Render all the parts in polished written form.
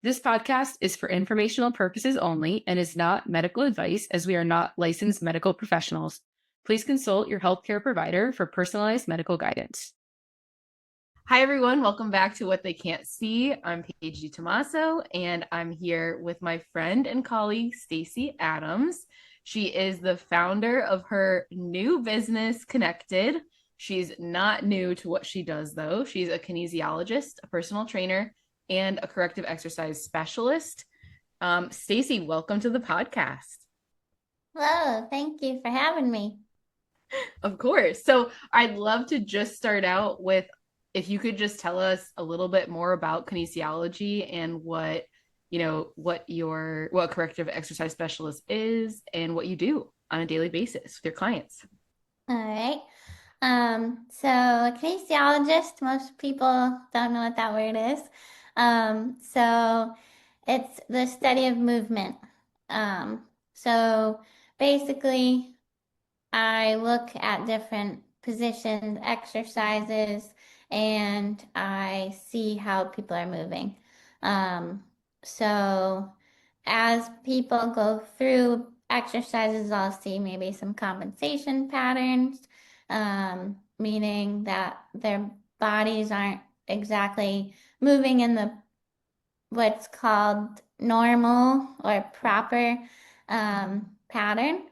This podcast is for informational purposes only and is not medical advice as we are not licensed medical professionals. Please consult your healthcare provider for personalized medical guidance. Hi, everyone. Welcome back to What They Can't See. I'm Paige DiTomaso, and I'm here with my friend and colleague, Stacy Adams. She is the founder of her new business, Connected. She's not new to what she does, though. She's a kinesiologist, a personal trainer, and a corrective exercise specialist. Stacy, welcome to the podcast. Hello, thank you for having me. Of course. So I'd love to just start out with if you could just tell us a little bit more about kinesiology and what what corrective exercise specialist is and what you do on a daily basis with your clients. All right. So a kinesiologist, most people don't know what that word is. So it's the study of movement. So basically, I look at different positions, exercises, and I see how people are moving. Um, so as people go through exercises, I'll see maybe some compensation patterns, meaning that their bodies aren't exactly moving in the what's called normal or proper pattern.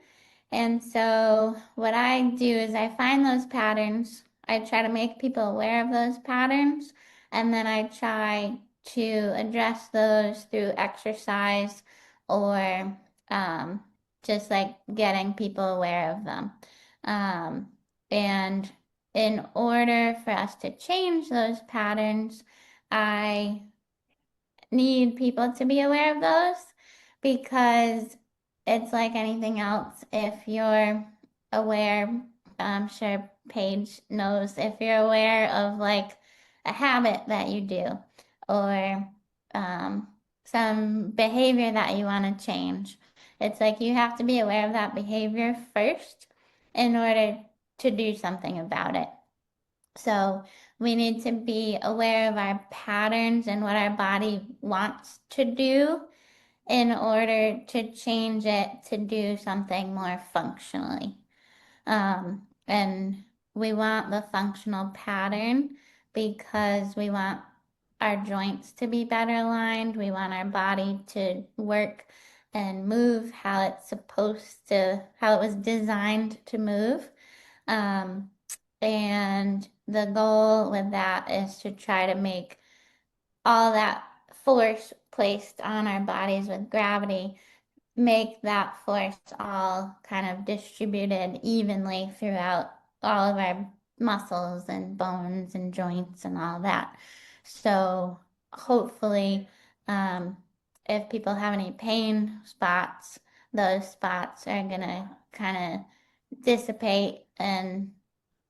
And so what I do is I find those patterns. I try to make people aware of those patterns, and then I try to address those through exercise or just like getting people aware of them. And in order for us to change those patterns, I need people to be aware of those because it's like anything else. If you're aware, I'm sure Paige knows, if you're aware of like a habit that you do or some behavior that you want to change, it's like you have to be aware of that behavior first in order to do something about it. So we need to be aware of our patterns and what our body wants to do in order to change it to do something more functionally. And we want the functional pattern because we want our joints to be better aligned. We want our body to work and move how it's supposed to, how it was designed to move. Um, and the goal with that is to try to make all that force placed on our bodies with gravity, make that force all kind of distributed evenly throughout all of our muscles and bones and joints and all that. So hopefully, um, if people have any pain spots, those spots are gonna kind of dissipate and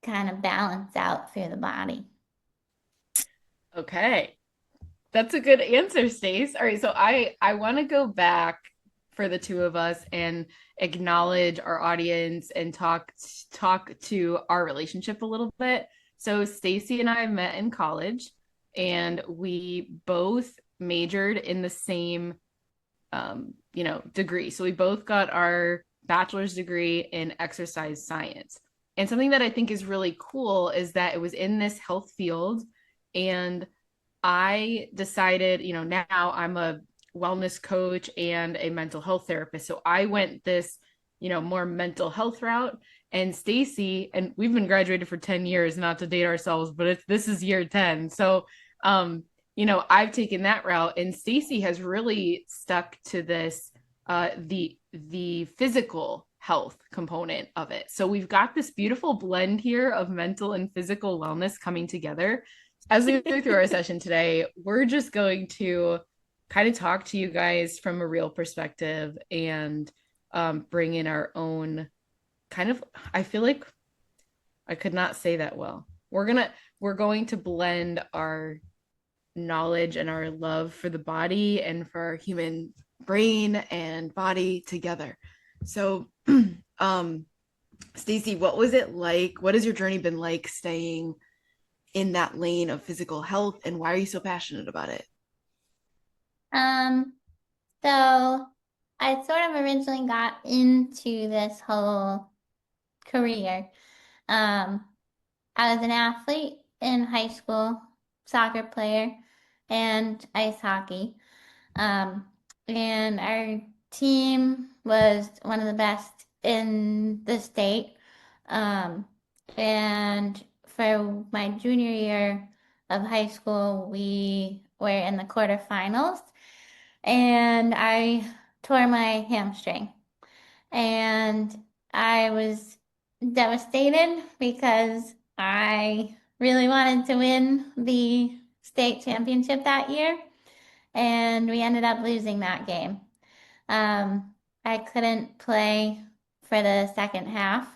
kind of balance out through the body. Okay. That's a good answer, Stace. All right, so I want to go back for the two of us and acknowledge our audience and talk to our relationship a little bit. So Stacy and I met in college, and we both majored in the same degree. So we both got our bachelor's degree in exercise science. And something that I think is really cool is that it was in this health field, and I decided, now I'm a wellness coach and a mental health therapist. So I went this, more mental health route. And Stacy, and we've been graduated for 10 years, not to date ourselves, but this is year 10. So, I've taken that route, and Stacy has really stuck to this, the physical health component of it. So we've got this beautiful blend here of mental and physical wellness coming together. As we go through our session today, we're just going to kind of talk to you guys from a real perspective and bring in our own kind of, I feel like I could not say that well. We're going to blend our knowledge and our love for the body and for our human brain and body together. So, Stacy, what was it like? What has your journey been like staying in that lane of physical health, and why are you so passionate about it? So I sort of originally got into this whole career. Um, I was an athlete in high school, soccer player, and ice hockey. Um, and our team was one of the best in the state. Um, and for my junior year of high school, we were in the quarterfinals, and I tore my hamstring. And I was devastated because I really wanted to win the state championship that year, and we ended up losing that game. I couldn't play for the second half.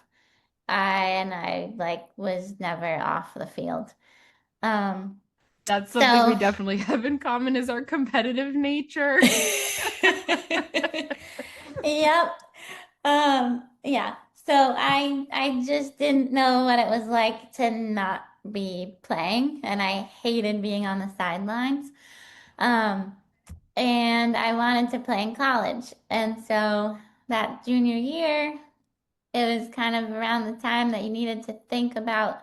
I like was never off the field. Um, That's something we so definitely have in common is our competitive nature. yep. Yeah. So I just didn't know what it was like to not be playing, and I hated being on the sidelines. Um, and I wanted to play in college. And so that junior year, it was kind of around the time that you needed to think about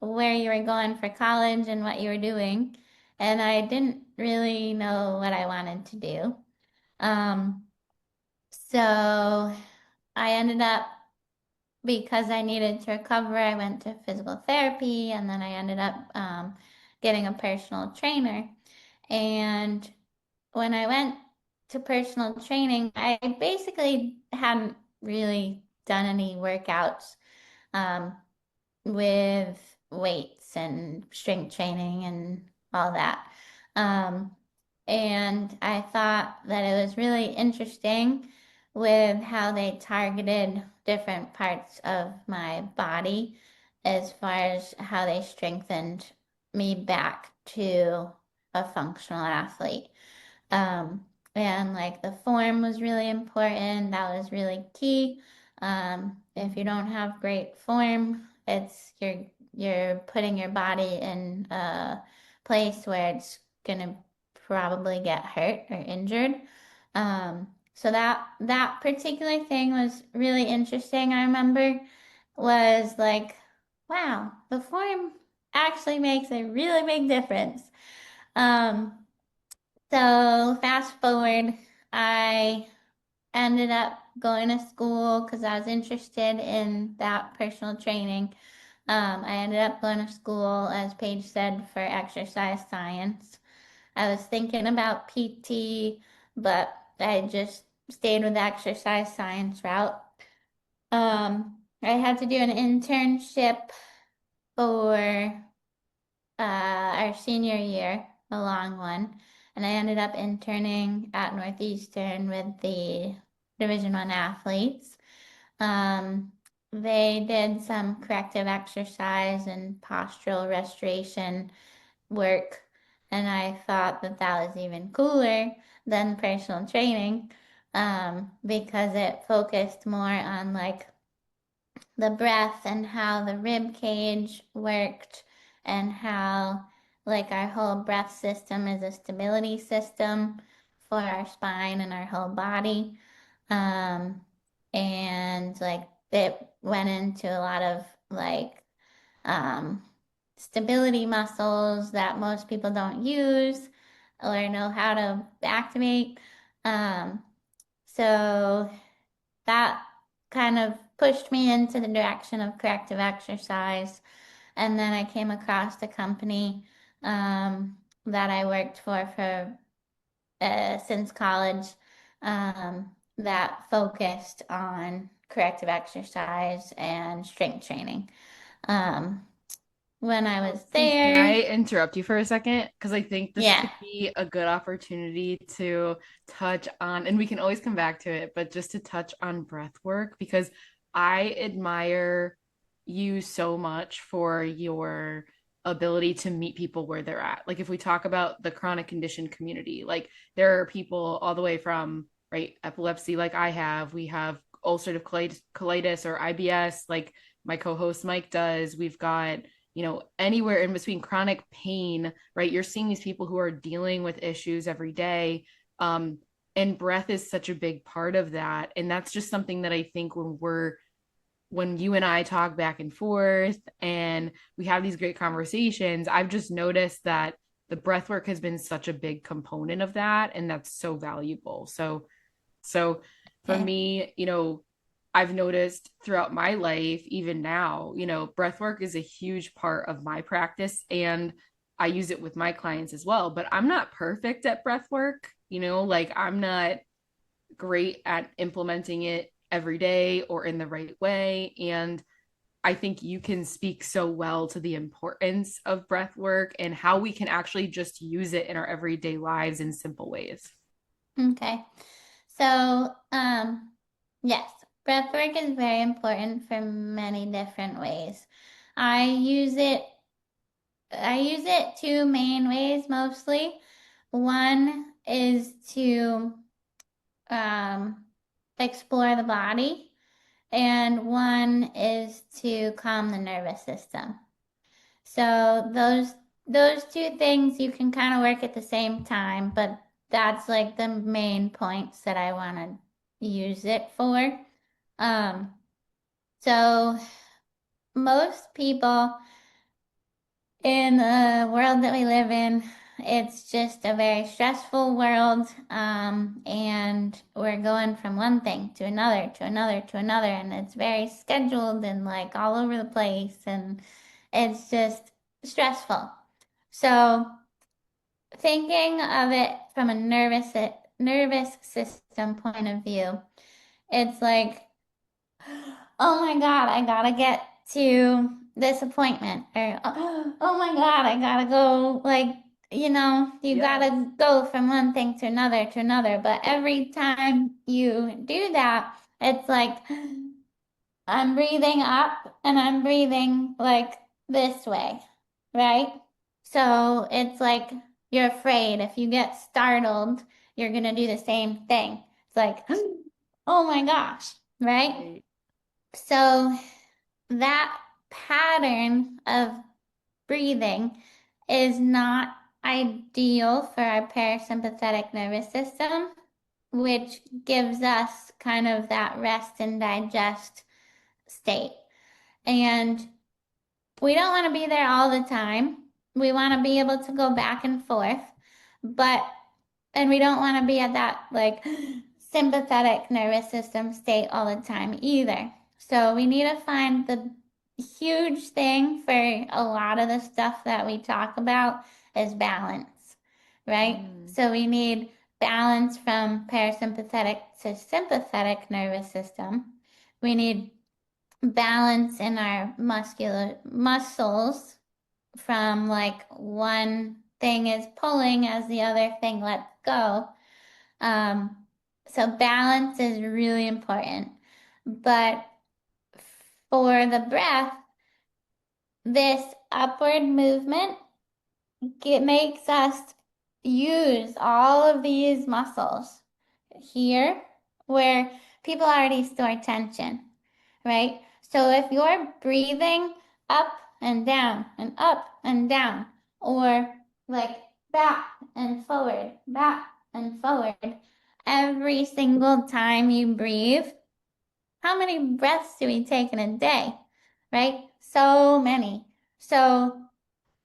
where you were going for college and what you were doing. And I didn't really know what I wanted to do. Um, so I ended up, because I needed to recover, I went to physical therapy, and then I ended up getting a personal trainer. And when I went to personal training, I basically hadn't really done any workouts um, with weights and strength training and all that. Um, and I thought that it was really interesting with how they targeted different parts of my body as far as how they strengthened me back to a functional athlete. Um, and like the form was really important. That was really key. If you don't have great form, it's you're putting your body in a place where it's gonna probably get hurt or injured. So that particular thing was really interesting. I remember was like, wow, the form actually makes a really big difference. Um, so fast forward, I ended up going to school because I was interested in that personal training. I ended up going to school, as Paige said, for exercise science. I was thinking about PT, but I just stayed with the exercise science route. I had to do an internship for our senior year, a long one, and I ended up interning at Northeastern with the Division One athletes. Um, they did some corrective exercise and postural restoration work, and I thought that that was even cooler than personal training, because it focused more on like the breath and how the rib cage worked and how like our whole breath system is a stability system for our spine and our whole body. Um, and like it went into a lot of like um, stability muscles that most people don't use or know how to activate. Um, so that kind of pushed me into the direction of corrective exercise. And then I came across a company that I worked for since college that focused on corrective exercise and strength training. Um, when I Oh, was Stacey, can I there, interrupt you for a second? Because I think this yeah. could be a good opportunity to touch on, and we can always come back to it, but just to touch on breath work because I admire you so much for your ability to meet people where they're at. Like if we talk about the chronic condition community, like there are people all the way from, right, epilepsy like I have, we have ulcerative colitis or IBS like my co-host Mike does. We've got anywhere in between chronic pain, right? You're seeing these people who are dealing with issues every day. Um, and breath is such a big part of that. And that's just something that I think when you and I talk back and forth and we have these great conversations, I've just noticed that the breath work has been such a big component of that. And that's so valuable. So for Okay. me, I've noticed throughout my life, even now, breath work is a huge part of my practice and I use it with my clients as well. But I'm not perfect at breath work, like I'm not great at implementing it every day or in the right way. And I think you can speak so well to the importance of breath work and how we can actually just use it in our everyday lives in simple ways. Okay. So, yes, breath work is very important for many different ways. I use it I use it two main ways mostly. One is to um, explore the body, and one is to calm the nervous system. So those two things you can kind of work at the same time, but that's like the main points that I want to use it for. Um, so most people in the world that we live in, it's just a very stressful world. And we're going from one thing to another, to another, to another, and it's very scheduled and like all over the place, and it's just stressful. So thinking of it from a nervous system point of view, it's like, oh my God, I gotta get to this appointment. Or, oh my God, I gotta go. Like, you Yes. gotta go from one thing to another to another. But every time you do that, it's like, I'm breathing up and I'm breathing like this way, right? So it's like you're afraid. If you get startled, you're gonna do the same thing. It's like, oh my gosh, right? Right. So that pattern of breathing is not ideal for our parasympathetic nervous system, which gives us kind of that rest and digest state. And we don't want to be there all the time. We want to be able to go back and forth, but, and we don't want to be at that like sympathetic nervous system state all the time either. So we need to find the huge thing for a lot of the stuff that we talk about is balance, right? Mm. So we need balance from parasympathetic to sympathetic nervous system. We need balance in our muscular muscles from like one thing is pulling as the other thing lets go. Um, so balance is really important. But for the breath, this upward movement it makes us use all of these muscles here where people already store tension, right? So if you're breathing up and up and down, or like back and forward, every single time you breathe, how many breaths do we take in a day, right? So many. So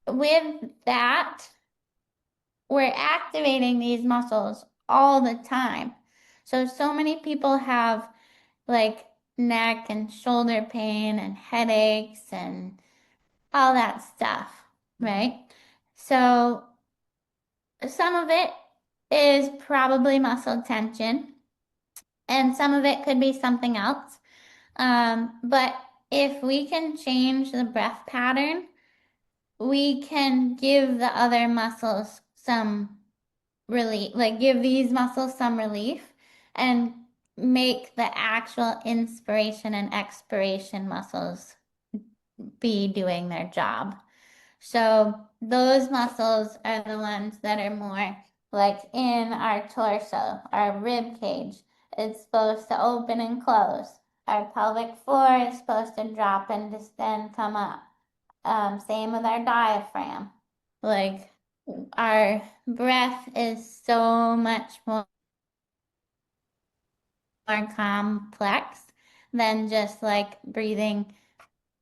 with that, we're activating these muscles all the time. So many people have like neck and shoulder pain and headaches and all that stuff, Mhm. right? So some of it is probably muscle tension, and some of it could be something else. But if we can change the breath pattern, we can give the other muscles some relief, like give these muscles some relief and make the actual inspiration and expiration muscles be doing their job. So those muscles are the ones that are more like in our torso, our rib cage. It's supposed to open and close. Our pelvic floor is supposed to drop and just then come up. Same with our diaphragm. Like our breath is so much more complex than just like breathing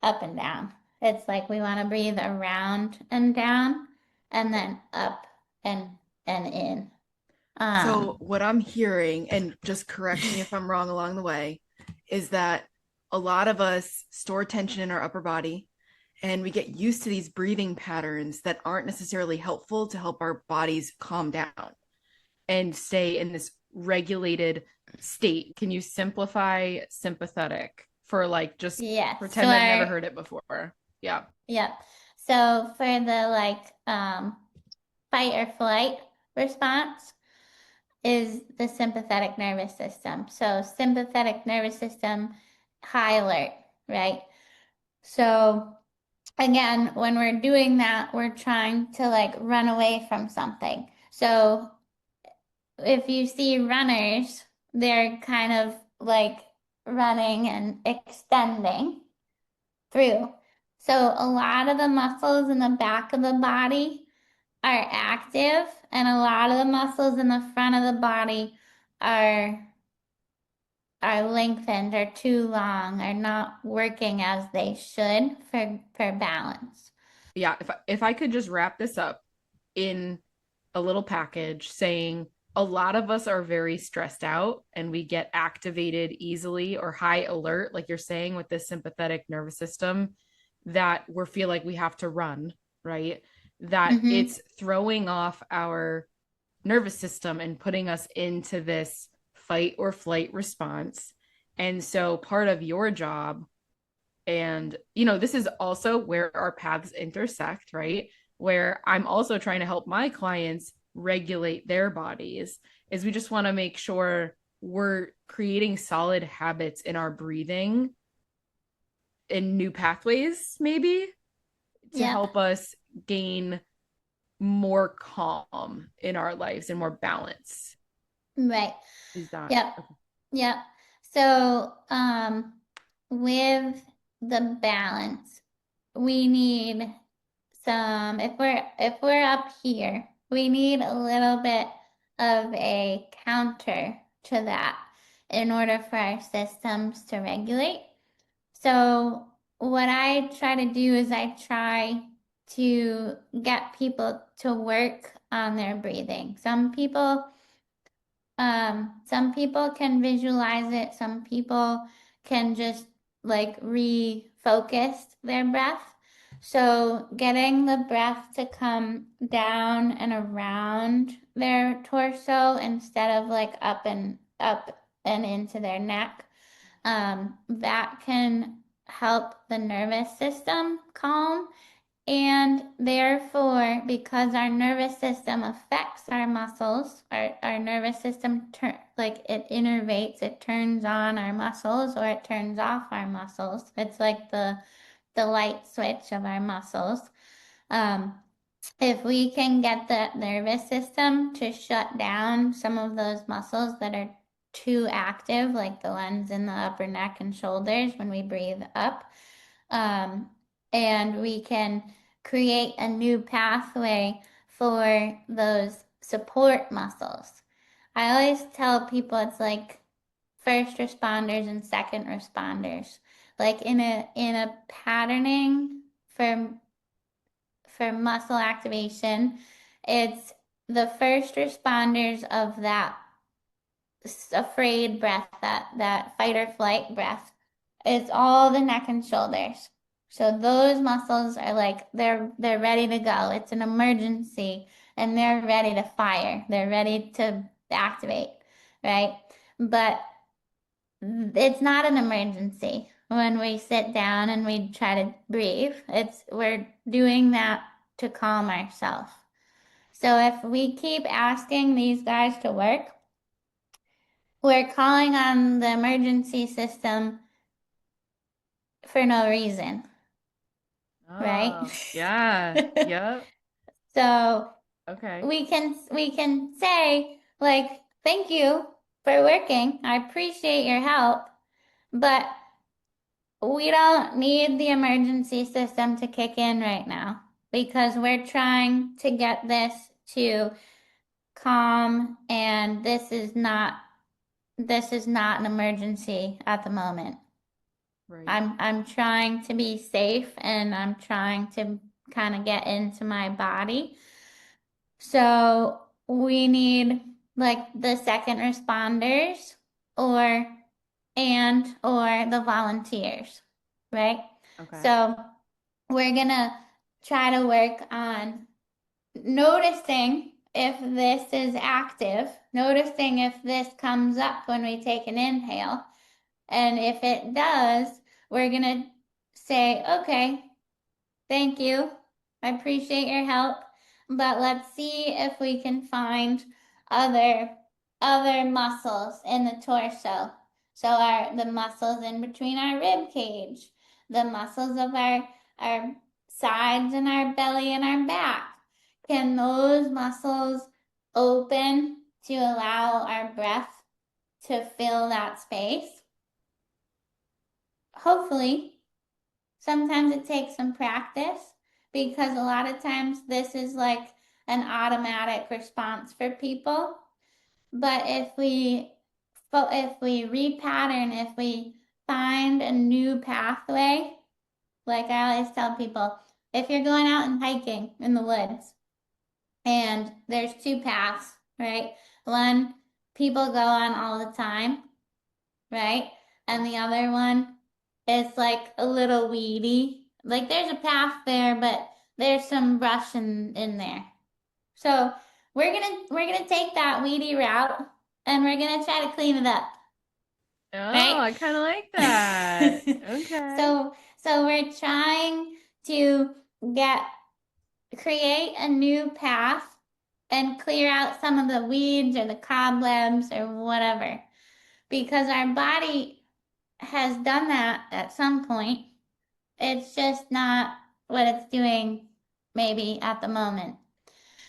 up and down. It's like we want to breathe around and down and then up and in. So, Um, what I'm hearing, and just correct me if I'm wrong along the way, is that a lot of us store tension in our upper body and we get used to these breathing patterns that aren't necessarily helpful to help our bodies calm down and stay in this regulated state. Can you simplify sympathetic for like just yes, pretend I've never sure. heard it before? Yeah. Yep. So for the like fight or flight response is the sympathetic nervous system. So sympathetic nervous system, high alert, right? So again, when we're doing that, we're trying to like run away from something. So if you see runners, they're kind of like running and extending through. So a lot of the muscles in the back of the body are active, and a lot of the muscles in the front of the body are are lengthened or too long, are not working as they should for balance. Yeah, if I could just wrap this up in a little package saying a lot of us are very stressed out and we get activated easily or high alert, like you're saying, with this sympathetic nervous system, that we feel like we have to run, right? That Mm-hmm. it's throwing off our nervous system and putting us into this fight or flight response. And so part of your job, and this is also where our paths intersect, right? Where I'm also trying to help my clients regulate their bodies, is we just want to make sure we're creating solid habits in our breathing and new pathways, maybe, to Yep. help us gain more calm in our lives and more balance. Right. Is that Yep. okay? Yep. So, with the balance, we need if we're up here, we need a little bit of a counter to that in order for our systems to regulate. So what I try to do is I try to get people to work on their breathing. Some people can visualize it. Some people can just like refocus their breath. So getting the breath to come down and around their torso instead of like up and into their neck, that can help the nervous system calm. And therefore, because our nervous system affects our muscles, our nervous system like it innervates, it turns on our muscles or it turns off our muscles. It's like the light switch of our muscles. Um, if we can get the nervous system to shut down some of those muscles that are too active, like the ones in the upper neck and shoulders when we breathe up, um, and we can create a new pathway for those support muscles. I always tell people it's like first responders and second responders. Like in a patterning for muscle activation, it's the first responders of that afraid breath, that fight or flight breath. It's all the neck and shoulders. So those muscles are like they're ready to go. It's an emergency and they're ready to fire. They're ready to activate, right? But it's not an emergency when we sit down and we try to breathe. We're doing that to calm ourselves. So if we keep asking these guys to work, we're calling on the emergency system for no reason, right? Oh, yeah. Yep. So Okay. we can say like, thank you for working. I appreciate your help, but we don't need the emergency system to kick in right now. because we're trying to get this to calm, and this is not an emergency at the moment. Right. I'm trying to be safe, and I'm trying to kind of get into my body. So we need like the second responders or or the volunteers, right? Okay. So we're gonna try to work on noticing if this is active, noticing if this comes up when we take an inhale. And if it does, we're going to say, okay, thank you. I appreciate your help, but let's see if we can find other other muscles in the torso. So the muscles in between our rib cage, the muscles of our sides and our belly and our back. Can those muscles open to allow our breath to fill that space? Hopefully. Sometimes it takes some practice because a lot of times this is like an automatic response for people. But if we repattern, if we find a new pathway, like I always tell people, if you're going out and hiking in the woods and there's two paths, right? One people go on all the time, right? And the other one is like a little weedy. Like there's a path there, but there's some brush in there. So we're gonna take that weedy route and we're gonna try to clean it up, Oh, right? I kind of like that. Okay. So we're trying to get create a new path and clear out some of the weeds or the cobwebs or whatever because our body has done that at some point. It's just not what it's doing maybe at the moment.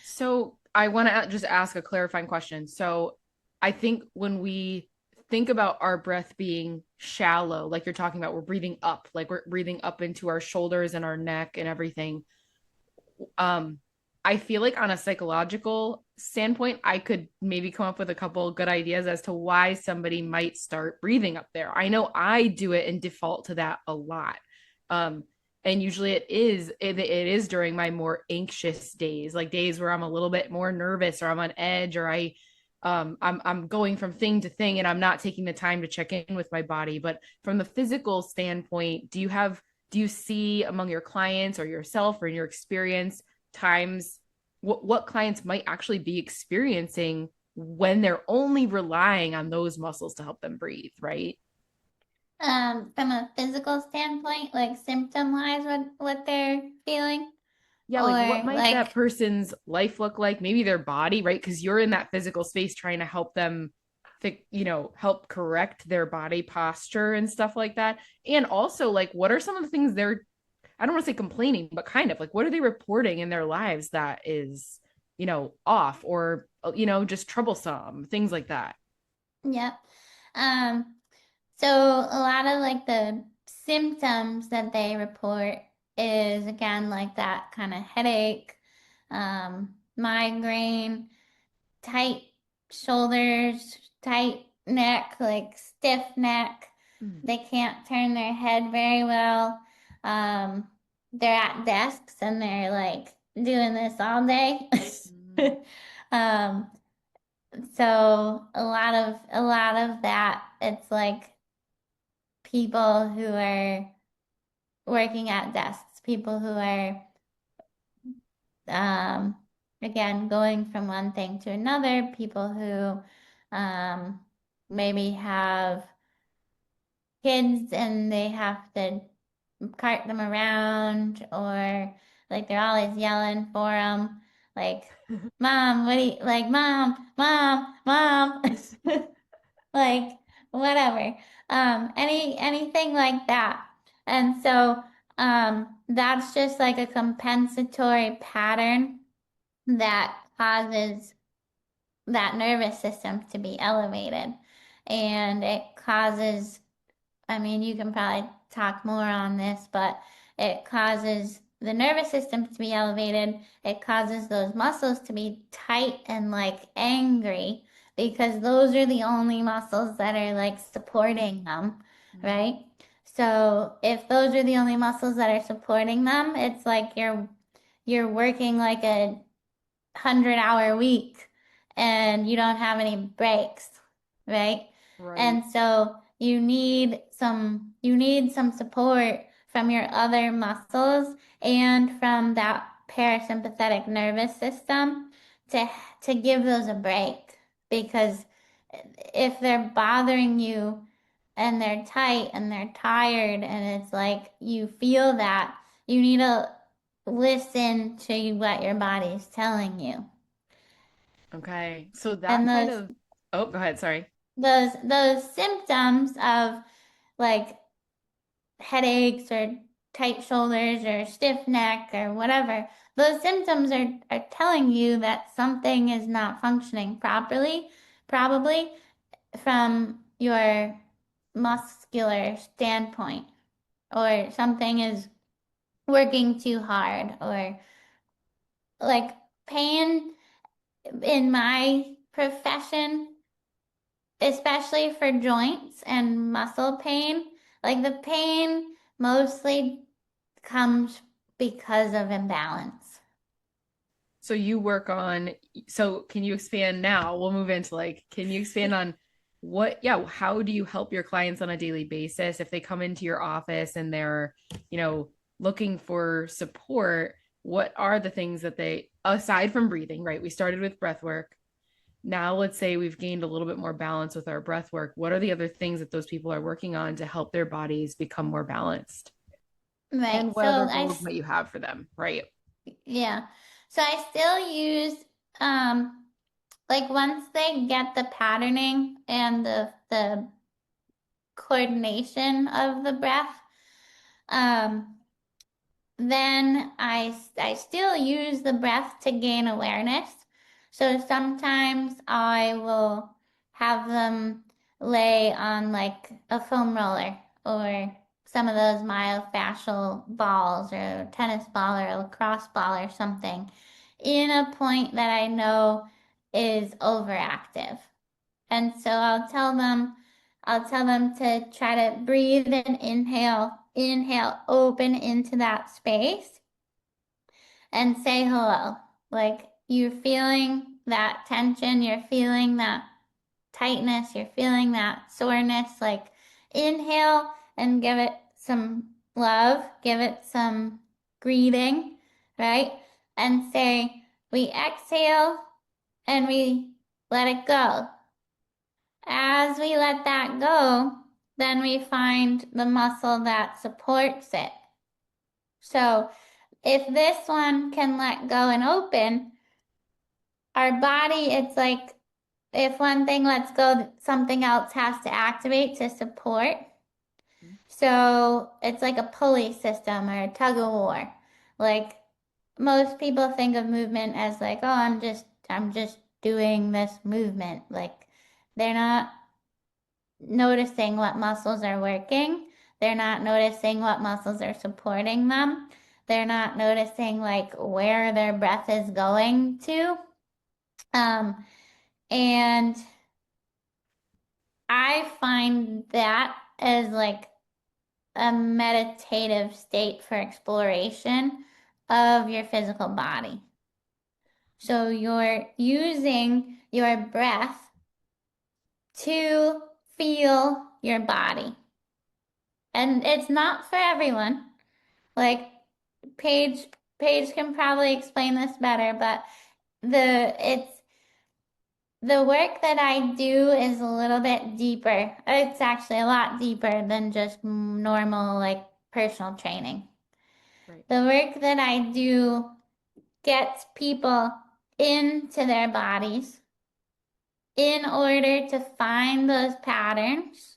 So I want to just ask a clarifying question. So I think when we think about our breath being shallow, like you're talking about, we're breathing up, like we're breathing up into our shoulders and our neck and everything. Um, I feel like on a psychological standpoint, I could maybe come up with a couple good ideas as to why somebody might start breathing up there. I know I do it and default to that a lot. Um, and usually it is during my more anxious days, like days where I'm a little bit more nervous or I'm on edge or I'm going from thing to thing and I'm not taking the time to check in with my body. But from the physical standpoint, do you see among your clients or yourself or in your experience times what clients might actually be experiencing when they're only relying on those muscles to help them breathe, right? From a physical standpoint, like symptom wise, what they're feeling, Yeah, like what or might that like, person's life look like? Maybe their body, right? Because you're in that physical space trying to help them help correct their body posture and stuff like that. And also, like, what are some of the things I don't want to say complaining, but kind of like what are they reporting in their lives that is, off or, just troublesome, things like that. yep. Um, so a lot of like the symptoms that they report is again like that kind of headache, migraine, tight shoulders, tight neck, like stiff neck. Mm. They can't turn their head very well. Um, they're at desks and they're like doing this all day. Mm. um, so a lot of that, it's like people who are working at desks, people who are um, again, going from one thing to another, people who um, maybe have kids and they have to cart them around, or like they're always yelling for them, like, Mom, what do you like, Mom, like whatever, anything like that. And so that's just like a compensatory pattern that causes that nervous system to be elevated. And it causes, I mean, you can probably talk more on this, but it causes the nervous system to be elevated, it causes those muscles to be tight and like angry because those are the only muscles that are like supporting them, Mhm. right? So if those are the only muscles that are supporting them, it's like you're working like a 100-hour week and you don't have any breaks, right? Right. And so you need some support from your other muscles and from that parasympathetic nervous system to to give those a break because if they're bothering you and they're tight and they're tired and it's like you feel that you need to listen to what your body's telling you. Okay. So that And kind those of, oh, go ahead. Sorry. those those symptoms of like headaches or tight shoulders or stiff neck or whatever, those symptoms are telling you that something is not functioning properly, probably from your muscular standpoint, or something is working too hard, or like pain in my profession, especially for joints and muscle pain, like the pain mostly comes because of imbalance. So you work on, so can you expand now? We'll move into like, can you expand on what, yeah, how do you help your clients on a daily basis if they come into your office and they're, you know, looking for support? What are the things that they, aside from breathing, right? We started with breath work. Now let's say we've gained a little bit more balance with our breath work. What are the other things that those people are working on to help their bodies become more balanced? Right. And what So other goals might you have for them, right? yeah. So I still use, um, like once they get the patterning and the coordination of the breath, um, then I still use the breath to gain awareness. So sometimes I will have them lay on like a foam roller or some of those myofascial balls or a tennis ball or a lacrosse ball or something in a point that I know is overactive. And so I'll tell them to try to breathe and inhale, open into that space and say hello. Like you're feeling that tension, you're feeling that tightness, you're feeling that soreness. Like inhale and give it some love, give it some greeting, right? And say, we exhale and we let it go. As we let that go, then we find the muscle that supports it. So if this one can let go and open, our body, it's like if one thing lets go, something else has to activate to support. So it's like a pulley system or a tug of war. Like most people think of movement as like, oh, I'm just doing this movement. Like they're not noticing what muscles are working. They're not noticing what muscles are supporting them. They're not noticing like where their breath is going to. Um, and I find that as like a meditative state for exploration of your physical body. So you're using your breath to feel your body. And it's not for everyone. Like Paige, Paige can probably explain this better, but it's the work that I do is a little bit deeper. It's actually a lot deeper than just normal like personal training. Right. The work that I do gets people into their bodies in order to find those patterns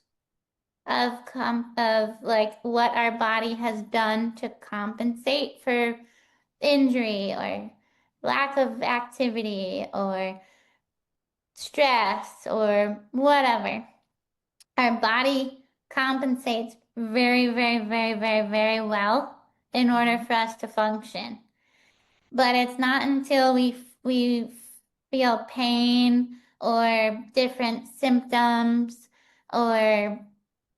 of like what our body has done to compensate for injury or lack of activity or stress or whatever. Our body compensates very, very, very, very, very well in order for us to function. But it's not until we feel pain or different symptoms or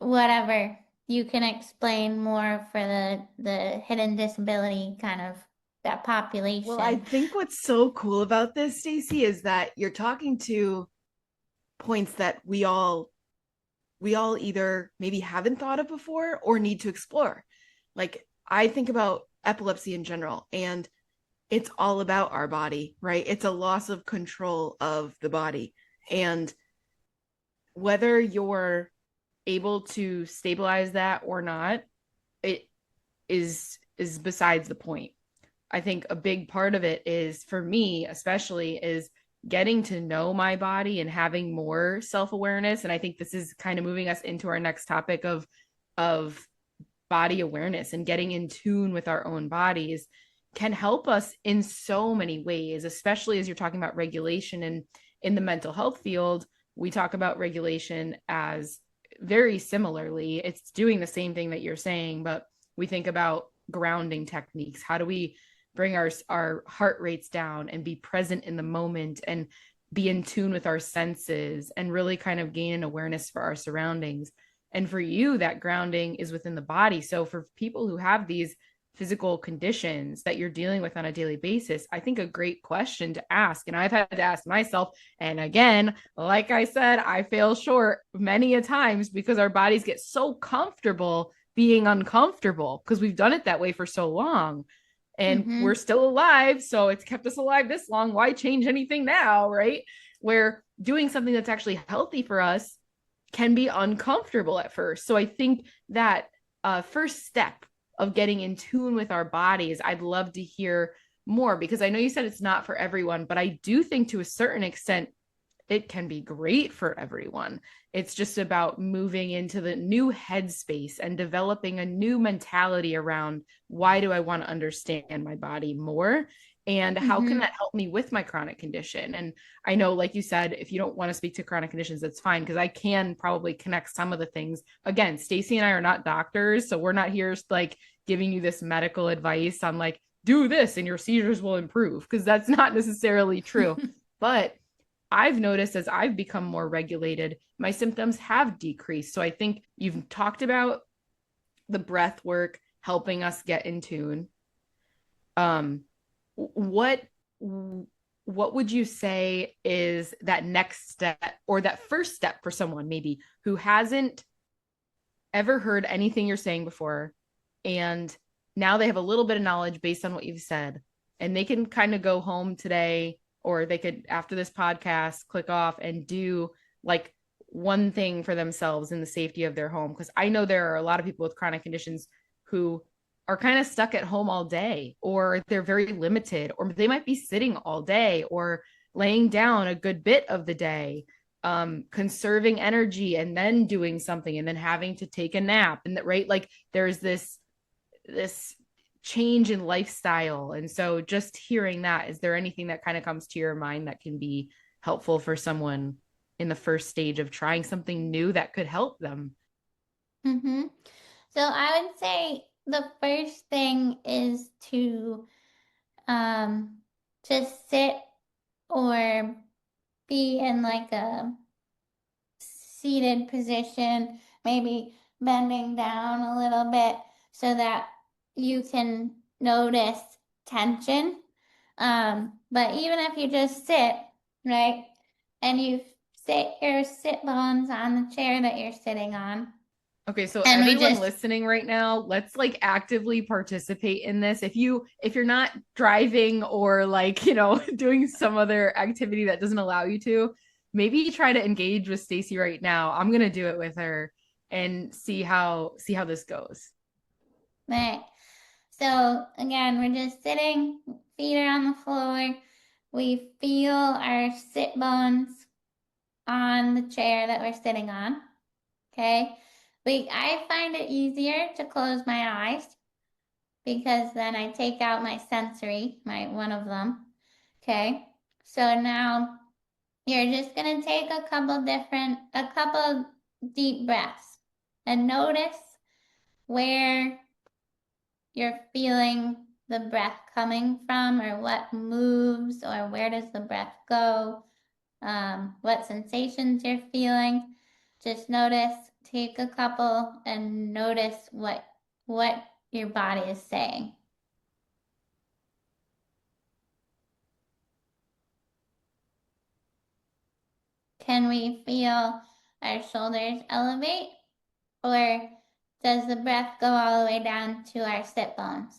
whatever you can explain more for the hidden disability kind of that Well, I population. think what's so cool about this, Stacey, is that you're talking to points that we all either maybe haven't thought of before or need to explore. Like I think about epilepsy in general, and it's all about our body, right? It's a loss of control of the body. And whether you're able to stabilize that or not, it is besides the point. I think a big part of it is for me, especially, is getting to know my body and having more self-awareness. And I think this is kind of moving us into our next topic of body awareness and getting in tune with our own bodies can help us in so many ways, especially as you're talking about regulation. And in the mental health field, we talk about regulation as very similarly. It's doing the same thing that you're saying, but we think about grounding techniques. How do we bring our heart rates down and be present in the moment and be in tune with our senses and really kind of gain an awareness for our surroundings? And for you, that grounding is within the body. So for people who have these physical conditions that you're dealing with on a daily basis, I think a great question to ask, and I've had to ask myself, and again, like I said, I fail short many a times because our bodies get so comfortable being uncomfortable because we've done it that way for so long. And we're Mm-hmm. still alive, so it's kept us alive this long. Why change anything now, right? Where doing something that's actually healthy for us can be uncomfortable at first. So I think that first step of getting in tune with our bodies, I'd love to hear more because I know you said it's not for everyone, but I do think to a certain extent it can be great for everyone. It's just about moving into the new headspace and developing a new mentality around why do I want to understand my body more? And how can Mm-hmm. that help me with my chronic condition? And I know, like you said, if you don't want to speak to chronic conditions, that's fine because I can probably connect some of the things. Again, Stacey and I are not doctors, so we're not here like giving you this medical advice on like, do this and your seizures will improve because that's not necessarily true. But I've noticed as I've become more regulated, my symptoms have decreased. So I think you've talked about the breath work helping us get in tune. Um, what what would you say is that next step or that first step for someone maybe who hasn't ever heard anything you're saying before, and now they have a little bit of knowledge based on what you've said, and they can kind of go home today, or they could after this podcast click off and do like one thing for themselves in the safety of their home? Because I know there are a lot of people with chronic conditions who are kind of stuck at home all day, or they're very limited, or they might be sitting all day or laying down a good bit of the day, conserving energy and then doing something and then having to take a nap. And that, right, like there's this change in lifestyle. And so just hearing that, is there anything that kind of comes to your mind that can be helpful for someone in the first stage of trying something new that could help them? Mm-hmm. So I would say the first thing is to um just sit or be in like a seated position, maybe bending down a little bit so that you can notice tension. But even if you just sit, right, and you sit your sit bones on the chair that you're sitting on, Okay, so and we everyone just listening right now, let's like actively participate in this. If you're not driving or like, doing some other activity that doesn't allow you to, maybe try to engage with Stacey right now. I'm going to do it with her and see how this goes. right. So again, we're just sitting, feet are on the floor. We feel our sit bones on the chair that we're sitting on. Okay. I find it easier to close my eyes because then I take out my sensory, my one of them. Okay. So now you're just gonna take a couple deep breaths and notice where you're feeling the breath coming from, or what moves, or where does the breath go, what sensations you're feeling. Just notice, take a couple and notice what your body is saying. Can we feel our shoulders elevate, or does the breath go all the way down to our sit bones?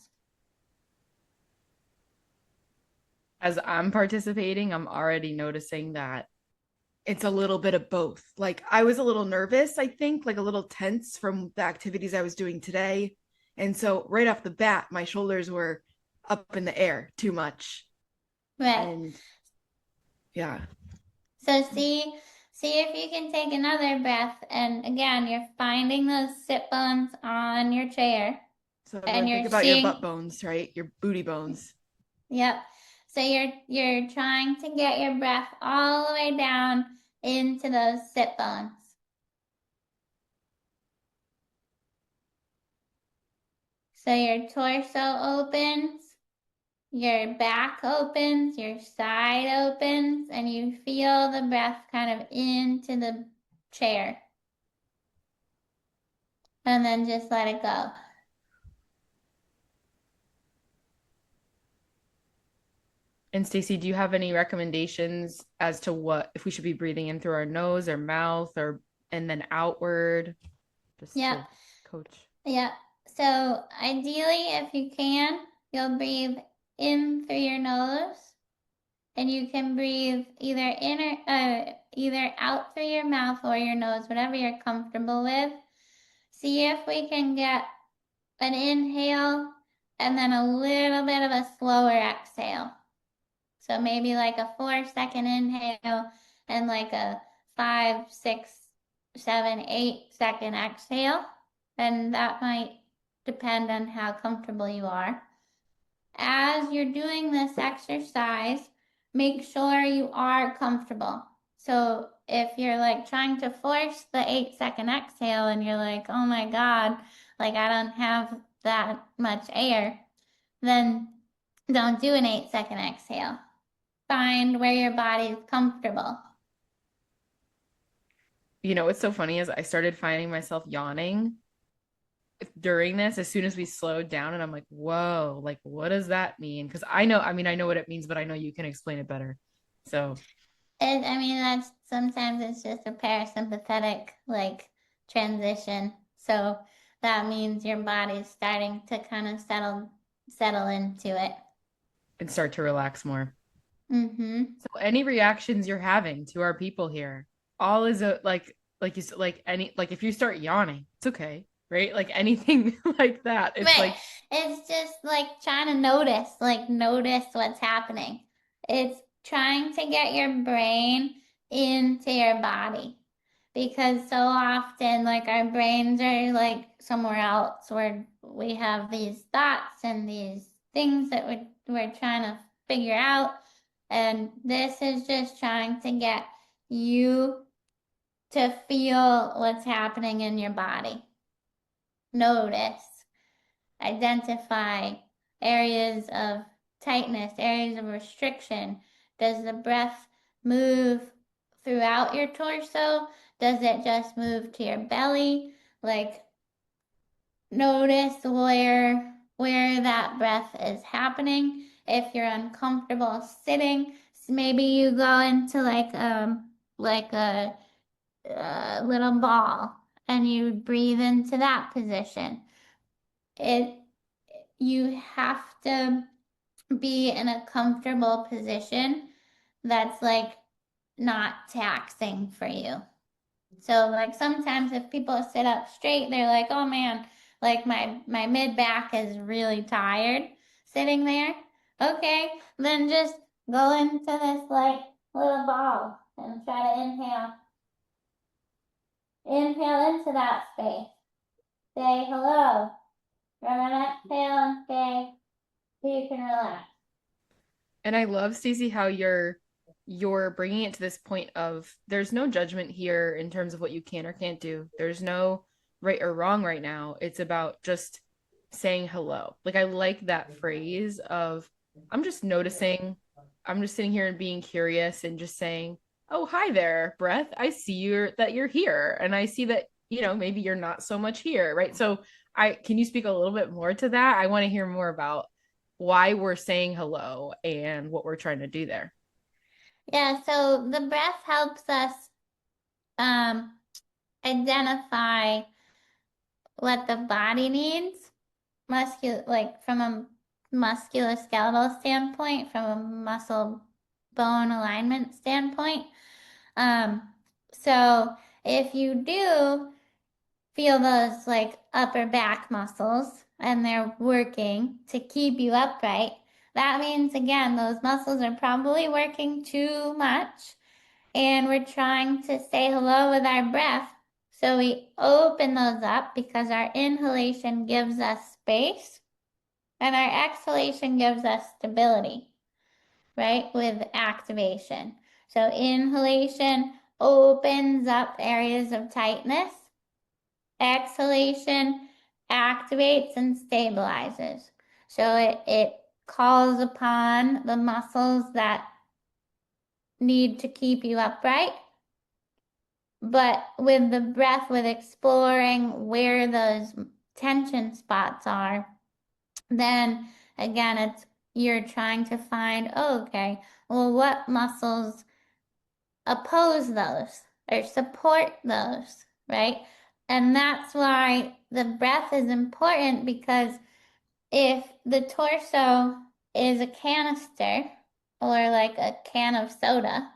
As I'm participating, I'm already noticing that it's a little bit of both. Like I was a little nervous, I think, like a little tense from the activities I was doing today. And so right off the bat, my shoulders were up in the air too much. Right. And yeah. So see if you can take another breath, and again, you're finding those sit bones on your chair, So and everyone think you're about your butt seeing, bones, right? Your booty bones. yep. So you're trying to get your breath all the way down into those sit bones. So your torso opens, your back opens, your side opens, and you feel the breath kind of into the chair. And then just let it go. And Stacey, do you have any recommendations as to what if we should be breathing in through our nose or mouth or and then outward just Yep. to coach? Yep. So ideally, if you can, you'll breathe in through your nose, and you can breathe either out through your mouth or your nose, whatever you're comfortable with. See if we can get an inhale and then a little bit of a slower exhale. So maybe like a 4 second inhale and like a 5, 6, 7, 8 second exhale. And that might depend on how comfortable you are. As you're doing this exercise, make sure you are comfortable. So if you're like trying to force the 8 second exhale and you're like, oh my God, like I don't have that much air, then don't do an 8 second exhale. Find where your body is comfortable. You know, what's so funny is I started finding myself yawning during this as soon as we slowed down, and I'm like, whoa, like what does that mean? Because I know, I mean, I know what it means, but I know you can explain it better. So I mean, that's sometimes it's just a parasympathetic like transition. So that means your body's starting to kind of settle into it. and start to relax more. Mm-hmm. So any reactions you're having to our people here, all is a like you said, like any like if you start yawning, it's okay, right? Like anything like that. It's Right. like It's just like trying to notice what's happening. It's trying to get your brain into your body. Because so often, like, our brains are like somewhere else where we have these thoughts and these things that we're trying to figure out. And this is just trying to get you to feel what's happening in your body. Notice, identify areas of tightness, areas of restriction. Does the breath move throughout your torso? Does it just move to your belly? Like, notice where that breath is happening. If you're uncomfortable sitting, maybe you go into like a little ball and you breathe into that position. It You have to be in a comfortable position that's like not taxing for you. So like sometimes if people sit up straight, they're like, "Oh man, like my mid back is really tired sitting there." Okay, then just go into this like little ball and try to inhale. Inhale into that space. Say hello. And then exhale and say, so you can relax. and I love Stacey how you're bringing it to this point of there's no judgment here in terms of what you can or can't do. There's no right or wrong right now. It's about just saying hello. Like I like that phrase of I'm just noticing, I'm just sitting here and being curious and just saying, "Oh, hi there, breath. I see you're here and I see that, maybe you're not so much here." Right? So, I can you speak a little bit more to that? I want to hear more about why we're saying hello and what we're trying to do there. Yeah, so the breath helps us um, identify what the body needs, like from a musculoskeletal standpoint, from a muscle bone alignment standpoint. Um, so if you do feel those like upper back muscles and they're working to keep you upright, that means again, those muscles are probably working too much and we're trying to say hello with our breath. So we open those up because our inhalation gives us space and our exhalation gives us stability, right? With activation. So inhalation opens up areas of tightness. Exhalation activates and stabilizes. So it calls upon the muscles that need to keep you upright. But with the breath, with exploring where those tension spots are, then again, you're trying to find, oh, okay, well, what muscles oppose those or support those, right? And that's why the breath is important because if the torso is a canister or like a can of soda,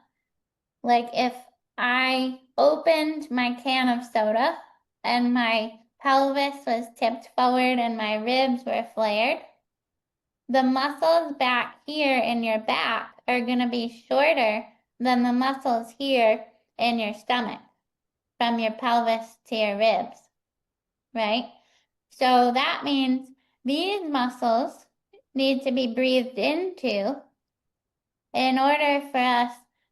like if I opened my can of soda and my pelvis was tipped forward and my ribs were flared, the muscles back here in your back are going to be shorter than the muscles here in your stomach, from your pelvis to your ribs, right? So that means these muscles need to be breathed into in order for us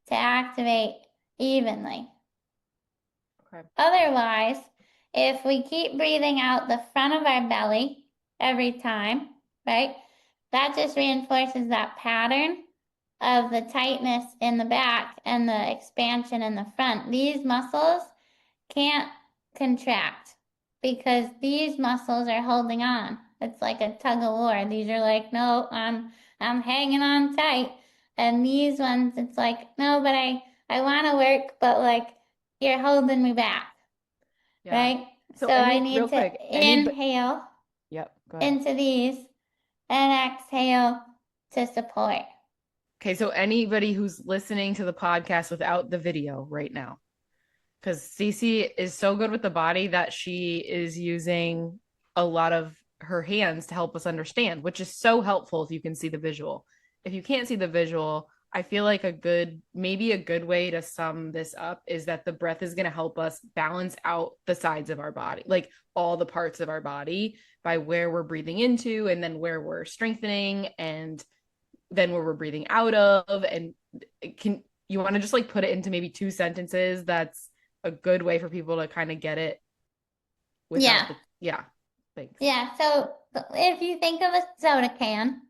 to activate evenly. Okay. Otherwise, if we keep breathing out the front of our belly every time, right, that just reinforces that pattern of the tightness in the back and the expansion in the front. These muscles can't contract because these muscles are holding on. It's like a tug of war. These are like, no, I'm hanging on tight. And these ones, it's like, no, but I want to work, but like you're holding me back, Yeah. right? So So I any need real to quick, inhale yep, go ahead. into these and exhale to support. Okay, so anybody who's listening to the podcast without the video right now, because Stacey is so good with the body that she is using a lot of her hands to help us understand, which is so helpful if you can see the visual. If you can't see the visual, I feel like maybe a good way to sum this up is that the breath is going to help us balance out the sides of our body, like all the parts of our body by where we're breathing into and then where we're strengthening and then where we're breathing out of. And can you want to just like put it into maybe two sentences? That's a good way for people to kind of get it without Yeah. the, yeah, thanks. Yeah. So if you think of a soda can,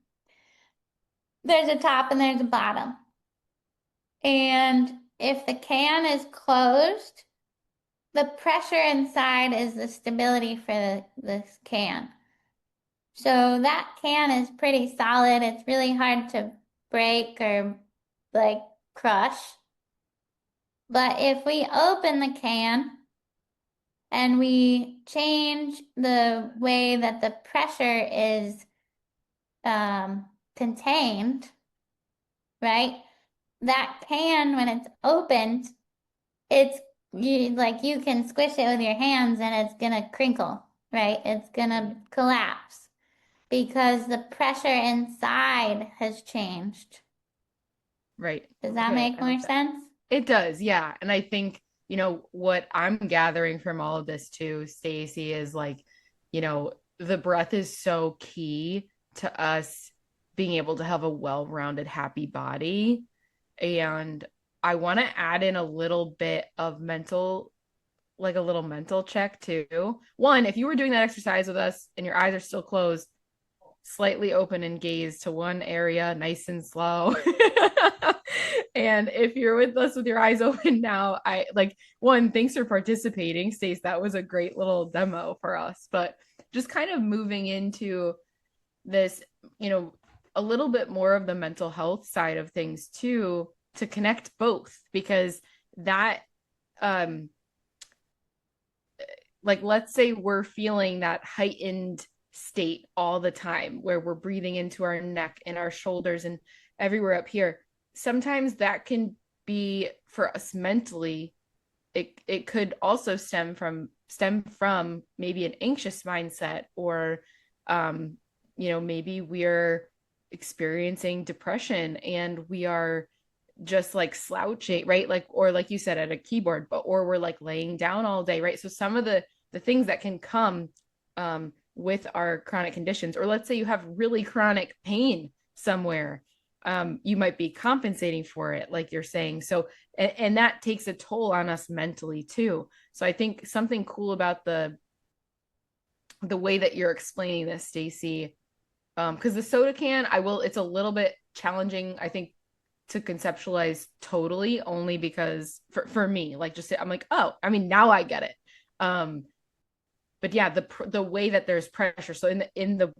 there's a top and there's a bottom. And if the can is closed, the pressure inside is the stability for this can. So that can is pretty solid. It's really hard to break or like crush. But if we open the can and we change the way that the pressure is contained, right? That can, when it's opened, it's you can squish it with your hands and it's gonna crinkle, right? It's gonna collapse because the pressure inside has changed. Right. Does that Okay. make I more like that. sense? It does. Yeah. And I think, what I'm gathering from all of this too, Stacey, is like, the breath is so key to us being able to have a well-rounded, happy body. And I want to add in a little bit of mental like a little mental check too. One, if you were doing that exercise with us and your eyes are still closed, slightly open and gaze to one area, nice and slow. And if you're with us with your eyes open now, I like one, thanks for participating, Stace. That was a great little demo for us. But just kind of moving into this, a little bit more of the mental health side of things too, to connect both, because that um like let's say we're feeling that heightened state all the time where we're breathing into our neck and our shoulders and everywhere up here. Sometimes that can be for us mentally, it could also stem from maybe an anxious mindset, or maybe we're experiencing depression and we are just like slouching, right? Like, or like you said, at a keyboard, but or we're like laying down all day, right? So some of the things that can come with our chronic conditions, or let's say you have really chronic pain somewhere, you might be compensating for it, like you're saying. So, and that takes a toll on us mentally too. So I think something cool about the way that you're explaining this, Stacy, because the soda can, it's a little bit challenging, I think, to conceptualize totally, only because for me, like just I'm like, oh, I mean, now I get it. But yeah, the way that there's pressure. So in the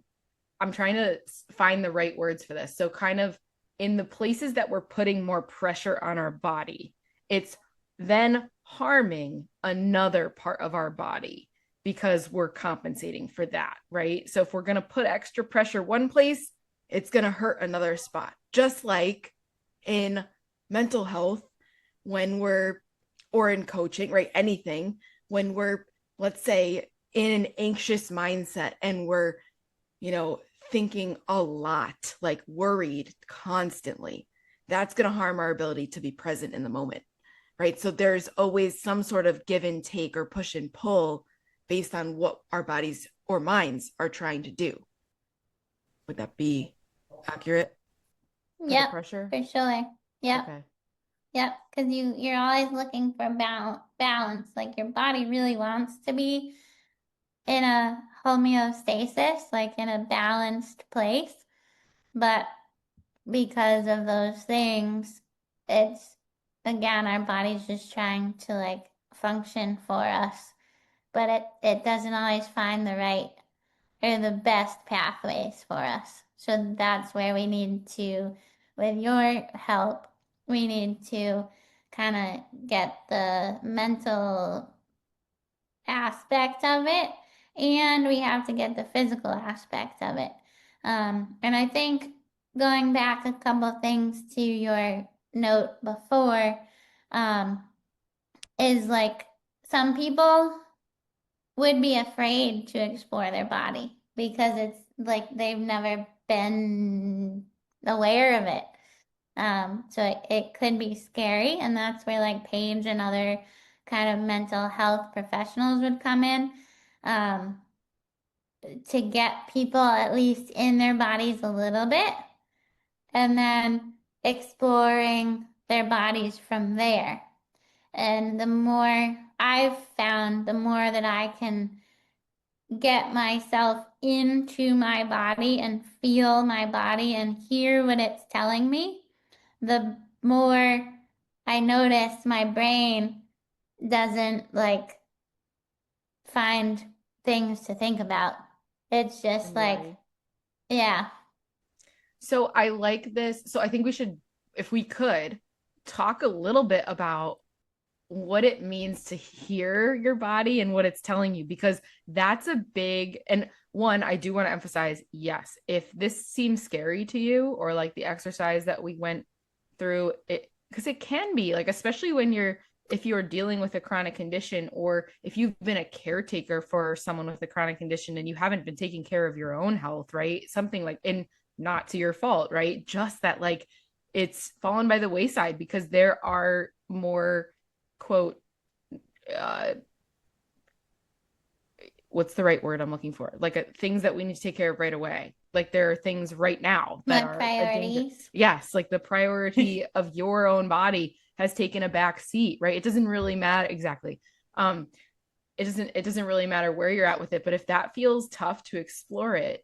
I'm trying to find the right words for this. So kind of in the places that we're putting more pressure on our body, it's then harming another part of our body because we're compensating for that, right? So if we're going to put extra pressure one place, it's going to hurt another spot. Just like in mental health, when we're, or in coaching, right? Anything, when we're, let's say, in an anxious mindset and we're, thinking a lot, like worried constantly, that's going to harm our ability to be present in the moment, right? So there's always some sort of give and take or push and pull based on what our bodies or minds are trying to do. Would that be accurate for the Yep, pressure? for sure. Yep. Okay. Yep, because you're always looking for balance. Like your body really wants to be in a homeostasis, like in a balanced place. But because of those things, it's again our body's just trying to like function for us. But it doesn't always find the right or the best pathways for us. So that's where we need to, with your help, we need to kind of get the mental aspect of it, and we have to get the physical aspect of it. And I think going back a couple of things to your note before, um, is like some people would be afraid to explore their body because it's like they've never been aware of it. So it could be scary, and that's where like Paige and other kind of mental health professionals would come in, um, to get people at least in their bodies a little bit, and then exploring their bodies from there. And the more I've found, the more that I can get myself into my body and feel my body and hear what it's telling me, the more I notice my brain doesn't like find things to think about. It's just like, Right. yeah. So I like this. So I think we should, if we could, talk a little bit about what it means to hear your body and what it's telling you, because that's a big, and one, I do want to emphasize, yes, if this seems scary to you, or like the exercise that we went through it, because it can be like, especially when if you're dealing with a chronic condition, or if you've been a caretaker for someone with a chronic condition and you haven't been taking care of your own health, right? Something like, and not to your fault, right? Just that like it's fallen by the wayside because there are more, quote, uh what's the right word I'm looking for, like things that we need to take care of right away. Like there are things right now that Like are a danger. priorities. Yes, like the priority of your own body has taken a back seat, right? It doesn't really matter exactly. it doesn't really matter where you're at with it, but if that feels tough to explore it,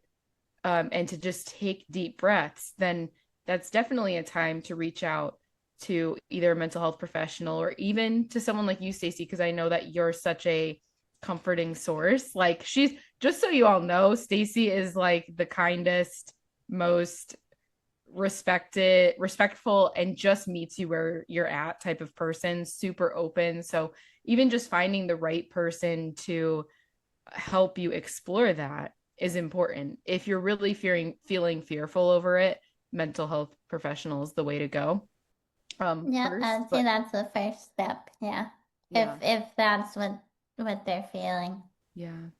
and to just take deep breaths, then that's definitely a time to reach out to either a mental health professional or even to someone like you, Stacey, because I know that you're such a comforting source. Like, she's, just so you all know, Stacey is like the kindest, most respectful, and just meets you where you're at type of person, super open. So even just finding the right person to help you explore that is important. If you're really feeling fearful over it, mental health professional is the way to go, Yep, first. I'd say But that's the first step. Yeah. If yeah, if that's what they're feeling. yeah.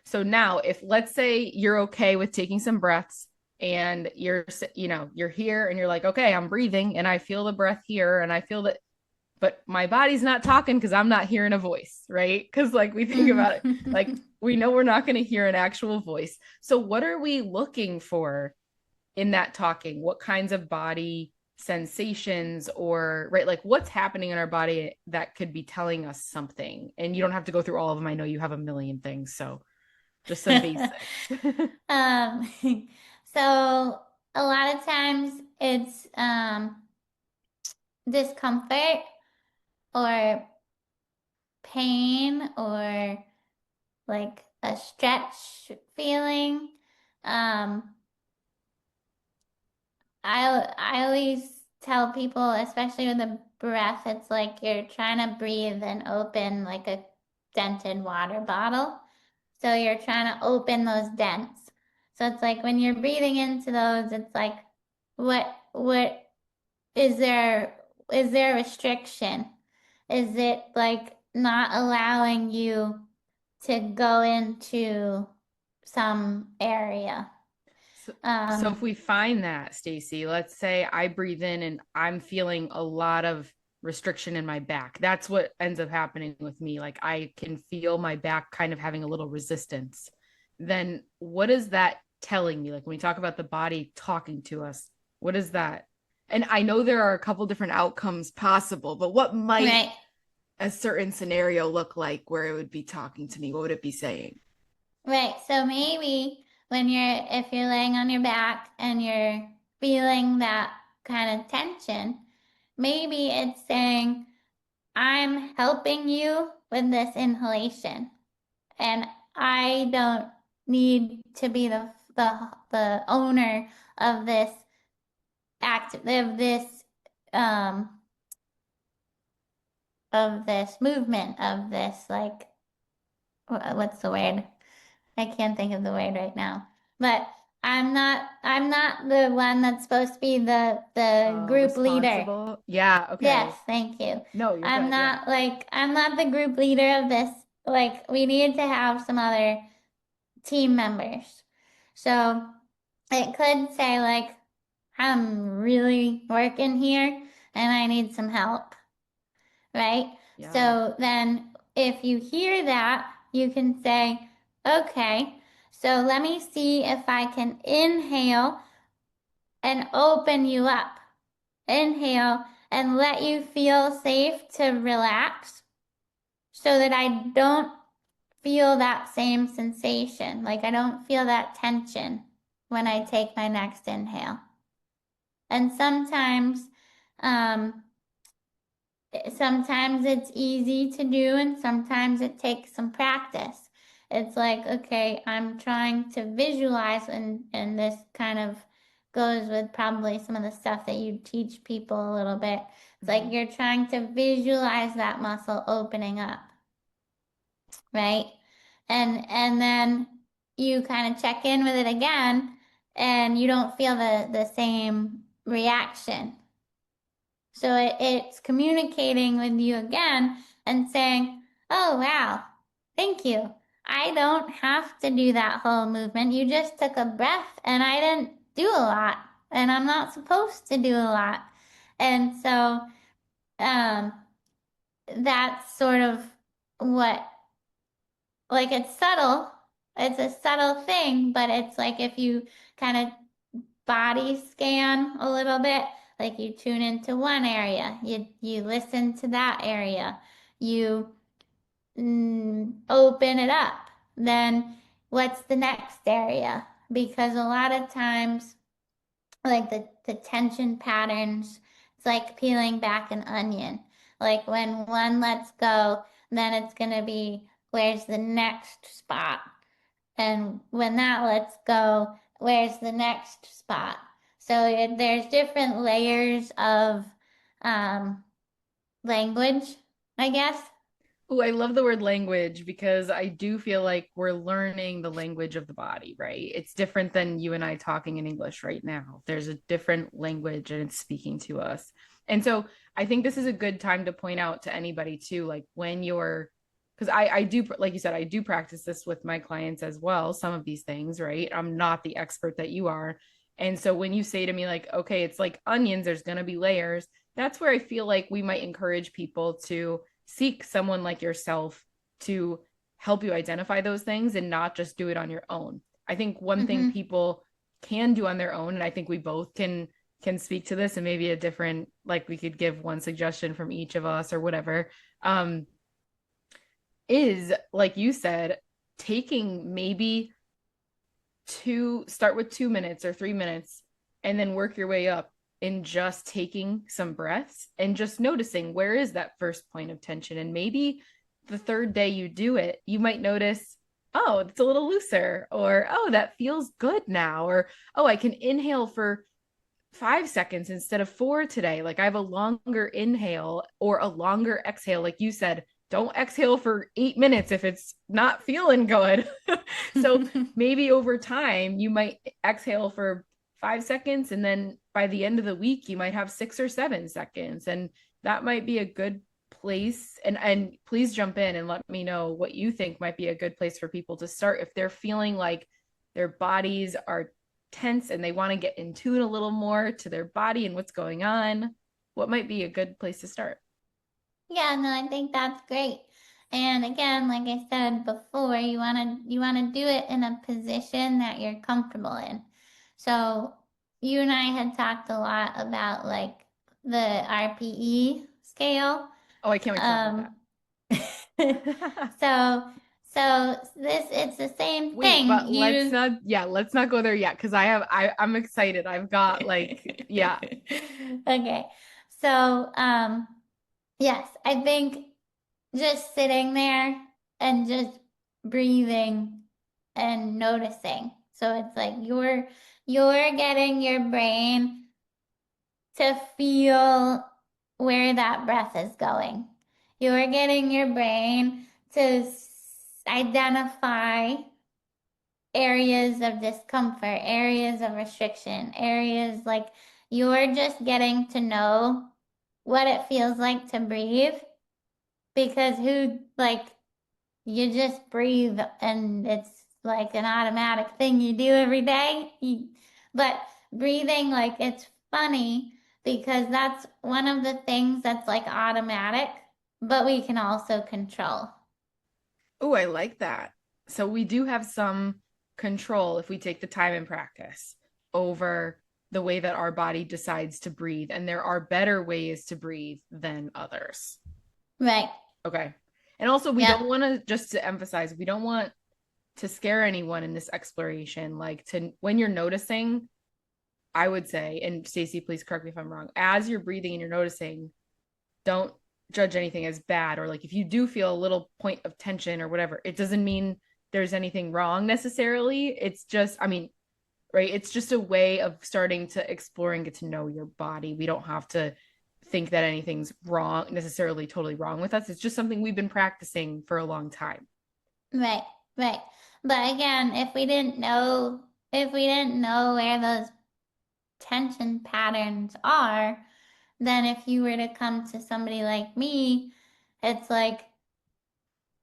So now, if let's say you're okay with taking some breaths, and you're here and you're like, okay, I'm breathing and I feel the breath here and I feel that, but my body's not talking because I'm not hearing a voice, right? Because like we think about it, like we know we're not going to hear an actual voice. So what are we looking for in that talking? What kinds of body sensations, or right, like what's happening in our body that could be telling us something? And you don't have to go through all of them. I know you have a million things, so just some basics. Um, so a lot of times it's discomfort or pain or like a stretch feeling. Um, I always tell people, especially with the breath, it's like you're trying to breathe and open like a dented water bottle. So you're trying to open those dents. So it's like when you're breathing into those, it's like what is there a restriction? Is it like not allowing you to go into some area? So if Um, we find that, Stacey, let's say I breathe in and I'm feeling a lot of restriction in my back. That's what ends up happening with me. Like I can feel my back kind of having a little resistance. Then what is that telling me? Like when we talk about the body talking to us, what is that? And I know there are a couple different outcomes possible, but what might right. a certain scenario look like where it would be talking to me? What would it be saying? Right. So maybe if you're laying on your back and you're feeling that kind of tension, maybe it's saying, I'm helping you with this inhalation and I don't need to be the owner of this um of this movement of this like what's the word? I can't think of the word right now. But I'm not the one that's supposed to be the group leader. Responsible? Yeah, Yes, okay. thank you. No, you're good. Yeah. I'm not the group leader of this. Like we need to have some other team members. So it could say like I'm really working here and I need some help, right? Yeah. So then if you hear that, you can say, okay, so let me see if I can inhale and open you up. Inhale and let you feel safe to relax so that I don't feel that same sensation. Like I don't feel that tension when I take my next inhale. And um, sometimes it's easy to do and sometimes it takes some practice. It's like, okay, I'm trying to visualize, and this kind of goes with probably some of the stuff that you teach people a little bit. It's like Mhm. you're trying to visualize that muscle opening up, right? And then you kind of check in with it again and you don't feel the same reaction. So it's communicating with you again and saying, oh, wow, thank you. I don't have to do that whole movement. You just took a breath and I didn't do a lot. And I'm not supposed to do a lot. And so um, that's sort of what, like, it's subtle. It's a subtle thing, but it's like if you kind of body scan a little bit. Like you tune into one area, you listen to that area, you open it up. Then what's the next area? Because a lot of times, like the tension patterns, it's like peeling back an onion. Like when one lets go, then it's going to be where's the next spot? And when that lets go, where's the next spot? So there's different layers of um, language, I guess. Oh, I love the word language because I do feel like we're learning the language of the body, right? It's different than you and I talking in English right now. There's a different language and it's speaking to us. And so I think this is a good time to point out to anybody too, like when you're, because I do, like you said, I do practice this with my clients as well, some of these things, right? I'm not the expert that you are. And so when you say to me, like, okay, it's like onions, there's going to be layers, that's where I feel like we might encourage people to seek someone like yourself to help you identify those things and not just do it on your own. I think one thing Mm-hmm. people can do on their own, and I think we both can speak to this, and maybe a different, like we could give one suggestion from each of us or whatever, um is like you said, taking maybe start with 2 minutes or 3 minutes and then work your way up in just taking some breaths and just noticing where is that first point of tension. And maybe the third day you do it, you might notice, oh, it's a little looser, or oh, that feels good now, or oh, I can inhale for 5 seconds instead of four today. Like I have a longer inhale or a longer exhale. Like you said, don't exhale for 8 minutes if it's not feeling good. So maybe over time, you might exhale for 5 seconds. And then by the end of the week, you might have 6 or 7 seconds. And that might be a good place. And please jump in and let me know what you think might be a good place for people to start if they're feeling like their bodies are tense and they want to get in tune a little more to their body and what's going on. What might be a good place to start? Yeah, no, I think that's great. And again, like I said before, you wanna do it in a position that you're comfortable in. So you and I had talked a lot about like the RPE scale. Oh, I can't wait to talk about Um, that. so this it's the same Wait, thing. but let's not go there yet because I'm excited. I've got like, yeah. Okay. So yes, I think just sitting there and just breathing and noticing. So it's like you're getting your brain to feel where that breath is going. You're getting your brain to identify areas of discomfort, areas of restriction, areas like you're just getting to know what it feels like to breathe because who like you just breathe and it's like an automatic thing you do every day. But breathing, like it's funny because that's one of the things that's like automatic, but we can also control. Oh, I like that. So we do have some control if we take the time and practice over the way that our body decides to breathe. And there are better ways to breathe than others. Right. Okay. And also, we Yep. don't want to, just to emphasize, we don't want to scare anyone in this exploration. Like, to when you're noticing, I would say, and Stacey, please correct me if I'm wrong, as you're breathing and you're noticing, don't judge anything as bad. Or like if you do feel a little point of tension or whatever, it doesn't mean there's anything wrong necessarily. It's just, I mean, right? It's just a way of starting to explore and get to know your body. We don't have to think that anything's wrong, necessarily totally wrong with us. It's just something we've been practicing for a long time. Right. Right. But again, if we didn't know where those tension patterns are, then if you were to come to somebody like me, it's like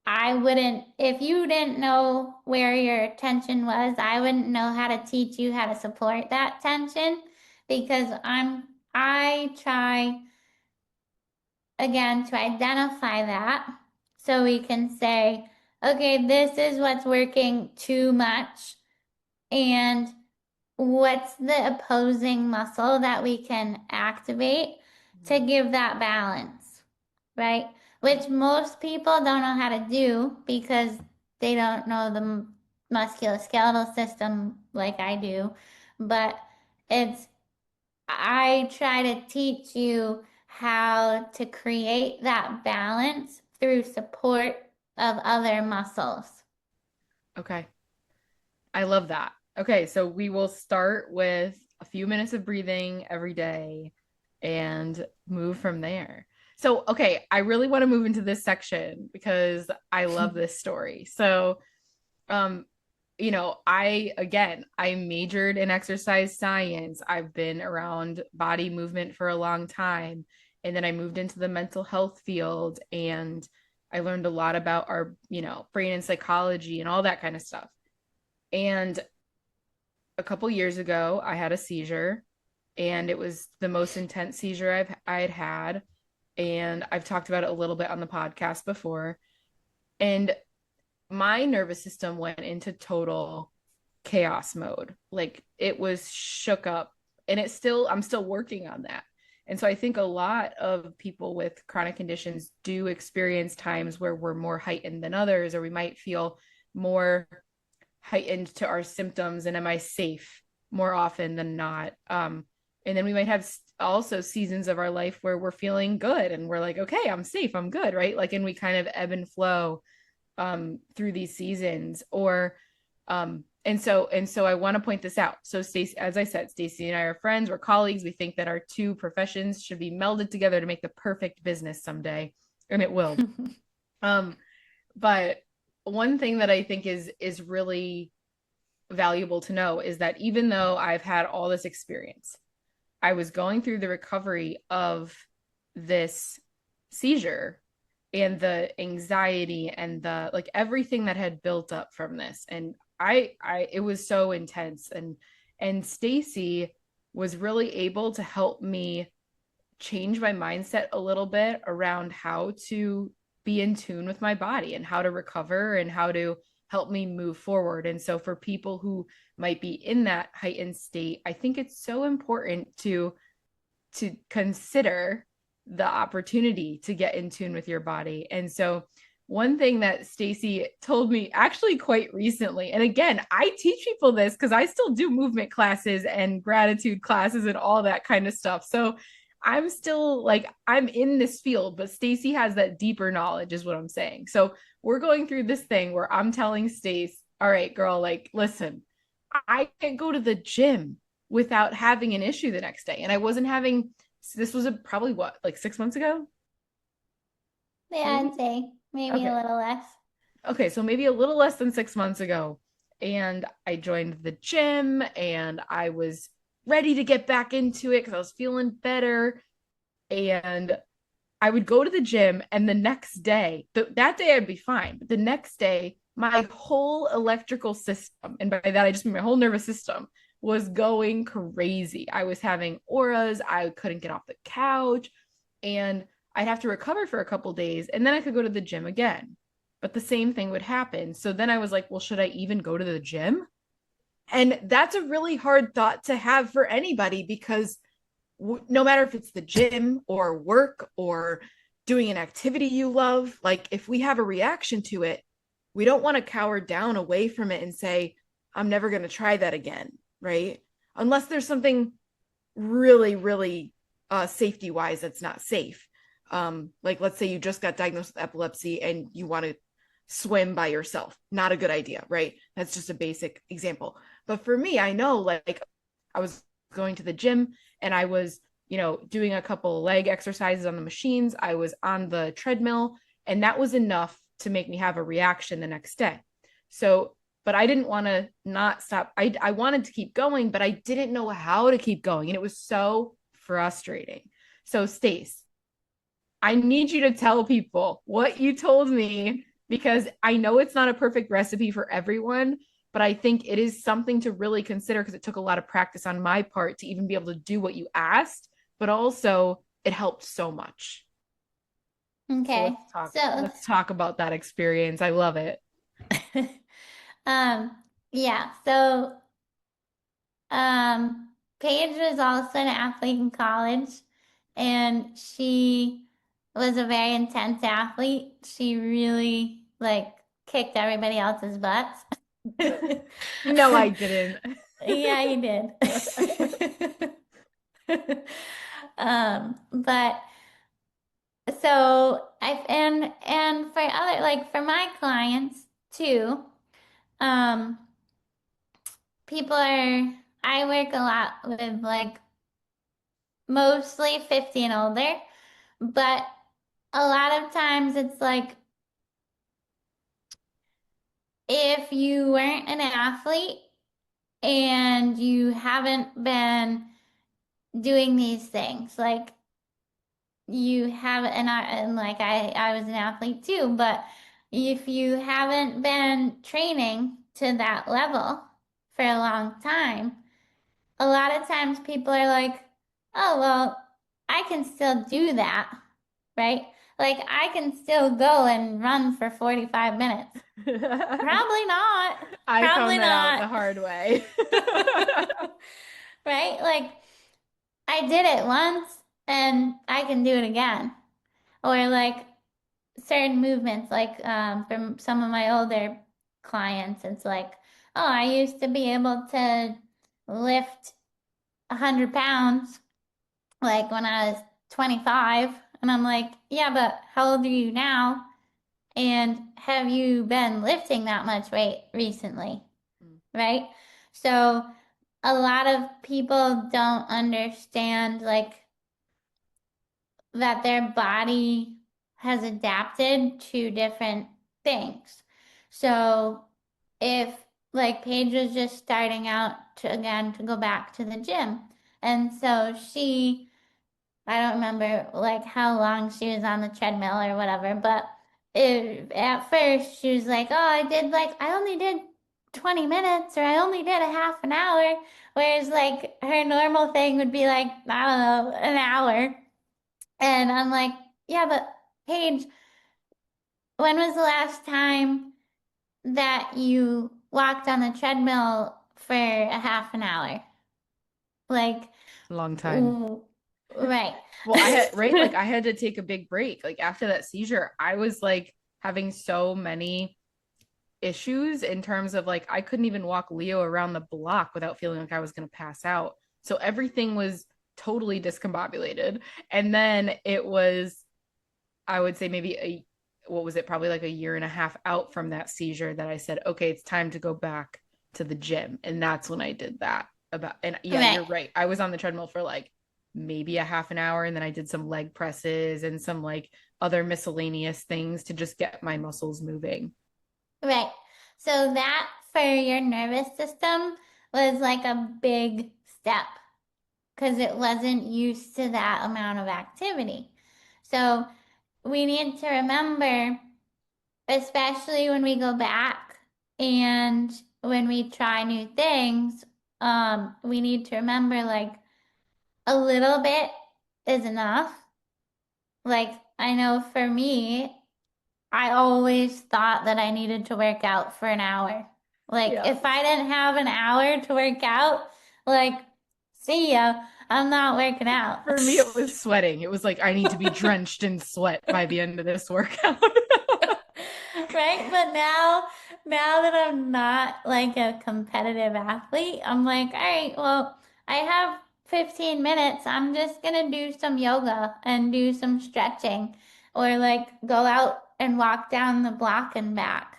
I wouldn't, if you didn't know where your tension was, I wouldn't know how to teach you how to support that tension because I try again to identify that so we can say, okay, this is what's working too much and what's the opposing muscle that we can activate to give that balance, right? which most people don't know how to do because they don't know the musculoskeletal system like I do. But it's, I try to teach you how to create that balance through support of other muscles. Okay. I love that. Okay, so we will start with a few minutes of breathing every day and move from there. So, okay, I really want to move into this section because I love this story. So, um, I majored in exercise science. I've been around body movement for a long time. And then I moved into the mental health field and I learned a lot about our, brain and psychology and all that kind of stuff. And a couple years ago, I had a seizure, and it was the most intense seizure I had had. And I've talked about it a little bit on the podcast before. And my nervous system went into total chaos mode. Like it was shook up, and I'm still working on that. And so I think a lot of people with chronic conditions do experience times where we're more heightened than others, or we might feel more heightened to our symptoms and am I safe more often than not. And then we might have also seasons of our life where we're feeling good and we're like, okay, I'm safe, I'm good, right? Like, and we kind of ebb and flow through these seasons. Or and so I want to point this out. So Stacey, as I said, Stacey and I are friends, we're colleagues. We think that our two professions should be melded together to make the perfect business someday, and it will. um but one thing that I think is really valuable to know is that even though I've had all this experience, I was going through the recovery of this seizure and the anxiety and the like everything that had built up from this. And I it was so intense. And Stacy was really able to help me change my mindset a little bit around how to be in tune with my body and how to recover and how to help me move forward. And so for people who might be in that heightened state, I think it's so important to consider the opportunity to get in tune with your body. And so one thing that Stacy told me actually quite recently, and again, I teach people this because I still do movement classes and gratitude classes and all that kind of stuff. So I'm still like I'm in this field, but Stacy has that deeper knowledge, is what I'm saying. So we're going through this thing where I'm telling Stace, all right, girl, like, listen, I can't go to the gym without having an issue the next day. And I wasn't having, this was probably what, like 6 months ago, Yeah, maybe? I'd say maybe a Okay. little less. Okay. So maybe a little less than 6 months ago. And I joined the gym and I was ready to get back into it because I was feeling better. And I would go to the gym, and the next day, that day I'd be fine. But the next day, my whole electrical system, and by that I just mean my whole nervous system, was going crazy. I was having auras. I couldn't get off the couch, and I'd have to recover for a couple days, and then I could go to the gym again. But the same thing would happen. So then I was like, well, should I even go to the gym? And that's a really hard thought to have for anybody because no matter if it's the gym or work or doing an activity you love, like if we have a reaction to it, we don't want to cower down away from it and say, I'm never going to try that again, right? Unless there's something really, really safety wise that's not safe. Like let's say you just got diagnosed with epilepsy and you want to swim by yourself. Not a good idea, right? That's just a basic example. But for me, I know like I was going to the gym and I was, doing a couple leg exercises on the machines. I was on the treadmill, and that was enough to make me have a reaction the next day. So, but I didn't want to not stop. I wanted to keep going, but I didn't know how to keep going. And it was so frustrating. So, Stace, I need you to tell people what you told me because I know it's not a perfect recipe for everyone, but I think it is something to really consider because it took a lot of practice on my part to even be able to do what you asked, but also it helped so much. So Okay. So, let's talk about that experience. I love it. um, yeah. So, Paige was also an athlete in college, and she was a very intense athlete. She really like kicked everybody else's butts. No, I didn't. Yeah, you did. But so and for other like for my clients too, um, people are I work a lot with like mostly 50 and older, but a lot of times it's like if you weren't an athlete and you haven't been doing these things, like you have and like I was an athlete too, but if you haven't been training to that level for a long time, a lot of times people are like, "Oh, well, I can still do that." Right? Like I can still go and run for 45 minutes. Probably not. I Probably found that out not. the hard way. Right? Like I did it once and I can do it again. Or like certain movements, like from some of my older clients, it's like, oh, I used to be able to lift 100 pounds like when I was 25. And I'm like, yeah, but how old are you now? And have you been lifting that much weight recently? Right? So a lot of people don't understand like that their body has adapted to different things. So if like Paige was just starting out to again to go back to the gym. And so I don't remember like how long she was on the treadmill or whatever, but at first she was like, "Oh, I only did 20 minutes or I only did a half an hour." Whereas like her normal thing would be like, I don't know, an hour. And I'm like, "Yeah, but Paige, when was the last time that you walked on the treadmill for a half an hour?" Like, Long time. ooh, right. Well, I had, right, like I had to take a big break. Like after that seizure, I was like having so many issues in terms of like I couldn't even walk Leo around the block without feeling like I was going to pass out. So everything was totally discombobulated. And then it was, I would say maybe what was it, probably like a year and a half out from that seizure that I said, okay, it's time to go back to the gym. And that's when I did that. And yeah, Right. you're right. I was on the treadmill for like maybe a half an hour. And then I did some leg presses and some like other miscellaneous things to just get my muscles moving. Right. So that for your nervous system was like a big step because it wasn't used to that amount of activity. So we need to remember, especially when we go back and when we try new things, we need to remember like a little bit is enough. Like I know for me, I always thought that I needed to work out for an hour. Like, Yeah. if I didn't have an hour to work out, like, see ya, I'm not working out. For me, it was sweating. It was like I need to be drenched in sweat by the end of this workout. Right? But now that I'm not like a competitive athlete, I'm like, all right, well, I have 15 minutes. I'm just gonna do some yoga and do some stretching or like go out and walk down the block and back.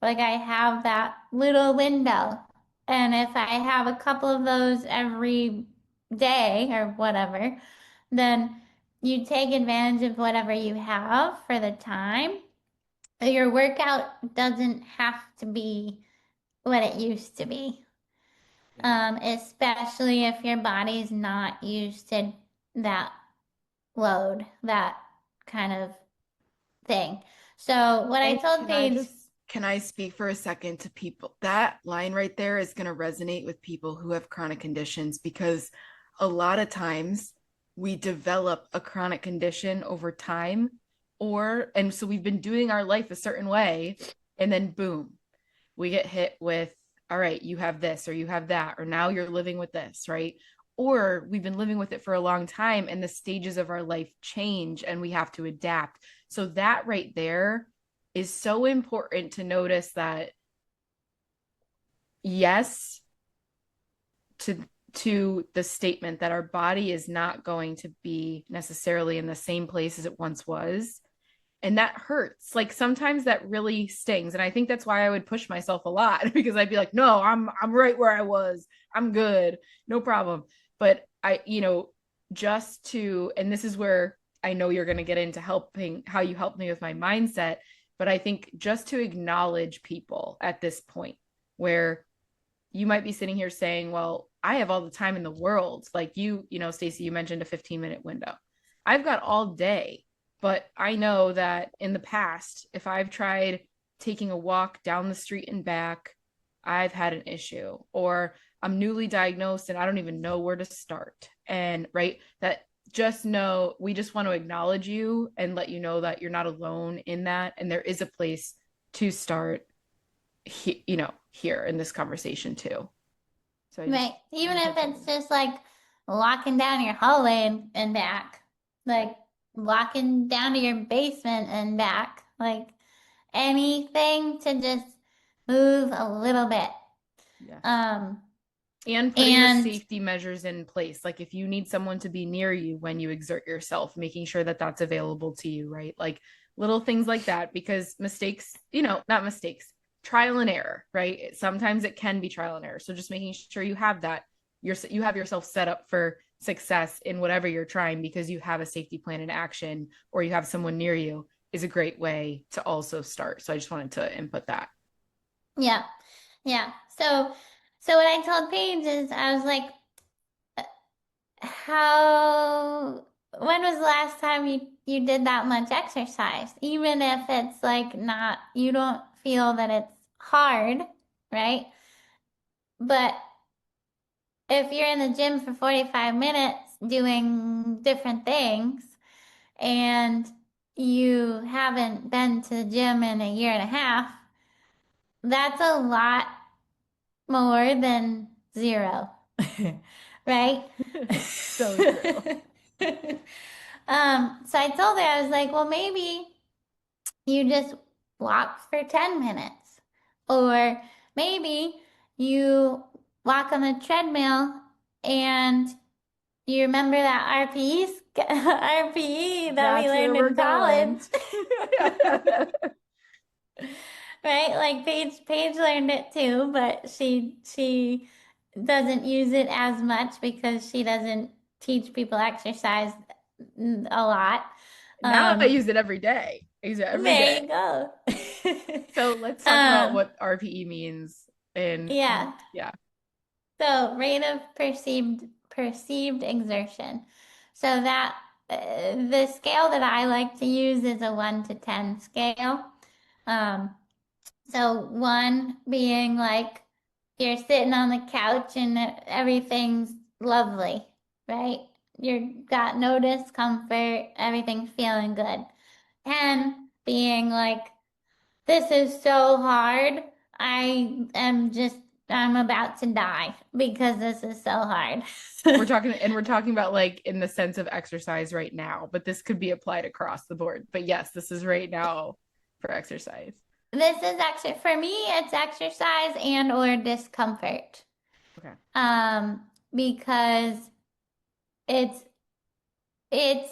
Like I have that little window. And if I have a couple of those every day or whatever, then you take advantage of whatever you have for the time. Your workout doesn't have to be what it used to be, Yeah. especially if your body's not used to that load, that kind of thing. So, what I And told Paige, can I speak for a second to people? That line right there is going to resonate with people who have chronic conditions because a lot of times we develop a chronic condition over time, and so we've been doing our life a certain way, and then boom, we get hit with, all right, you have this or you have that, or now you're living with this, right? or we've been living with it for a long time and the stages of our life change and we have to adapt. So that right there is so important to notice that yes to the statement that our body is not going to be necessarily in the same place as it once was, and that hurts. Like sometimes that really stings, and I think that's why I would push myself a lot because I'd be like, no, I'm right where I was, I'm good, no problem. But I, just to, and this is where I know you're going to get into helping, how you helped me with my mindset, but I think just to acknowledge people at this point where you might be sitting here saying, well, I have all the time in the world. Like Stacey, you mentioned a 15-minute window. I've got all day, but I know that in the past, if I've tried taking a walk down the street and back, I've had an issue, or I'm newly diagnosed and I don't even know where to start. And right, that just know we just want to acknowledge you and let you know that you're not alone in that. And there is a place to start, here in this conversation too. So I just Right. Even if touch on it's just like walking down your hallway and back, like walking down to your basement and back, like anything to just move a little bit. yes. Um, And putting the and safety measures in place. Like if you need someone to be near you when you exert yourself, making sure that that's available to you, right? Like little things like that, because mistakes, not mistakes, trial and error, right? Sometimes it can be trial and error. So just making sure you have that, you have yourself set up for success in whatever you're trying because you have a safety plan in action or you have someone near you is a great way to also start. So I just wanted to input that. yeah, yeah. So what I told Paige is I was like, how, when was the last time you did that much exercise? Even if it's like not, you don't feel that it's hard, right? But if you're in the gym for 45 minutes doing different things and you haven't been to the gym in a year and a half, that's a lot more than zero, right? So true. So I told her, I was like, well, maybe you just walk for 10 minutes, or maybe you walk on the treadmill and you remember that RPE that we That's where learned we're in college, going. right? Like Paige learned it too, but she doesn't use it as much because she doesn't teach people exercise a lot. Now I Um, use it every day. I use it every there day. you go. So let's talk about um, what RPE means. And yeah. yeah, So rate of perceived exertion. So that the scale that I like to use is a 1 to 10 scale. Um, so one being like you're sitting on the couch and everything's lovely, right? You got no discomfort, everything's feeling good. 10 being like this is so hard. I'm about to die because this is so hard. we're talking about like in the sense of exercise right now, but this could be applied across the board. But yes, this is right now for exercise. This is actually, for me, it's exercise and or discomfort. Okay. Because it's it's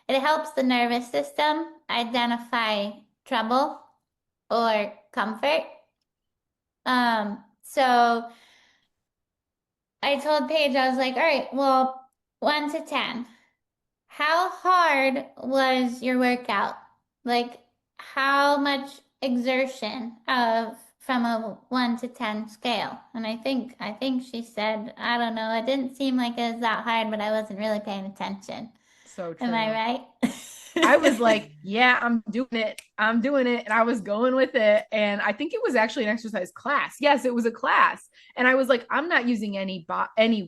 it helps the nervous system identify trouble or comfort. So I told Paige, I was like, all right, well, 1 to 10. How hard was your workout? Like, how much exertion of from a 1 to 10 scale? And I think she said, I don't know, it didn't seem like it was that hard, but I wasn't really paying attention. So Am I true. I was right? like, yeah, I'm doing it. I'm doing it. And I was going with it. And I think it was actually an exercise class. Yes, it was a class. And I was like, I'm not using any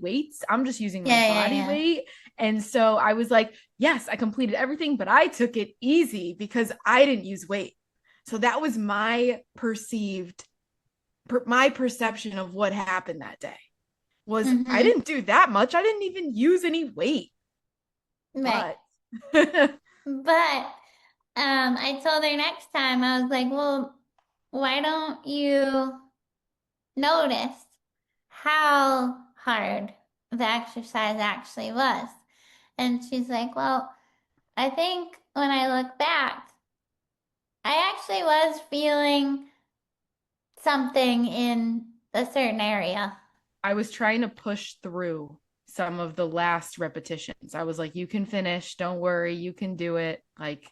weights. I'm just using my Yeah, yeah, body yeah. weight. And so I was like, yes, I completed everything, but I took it easy because I didn't use weight. So that was my perception of what happened that day. was I Mm-hmm. didn't do that much. I didn't even use any weight. Right. But But I told her next time, I was like, well, why don't you notice how hard the exercise actually was? And she's like, well, I think when I look back, I actually was feeling something in a certain area. I was trying to push through some of the last repetitions. I was like, you can finish. Don't worry. You can do it. Like,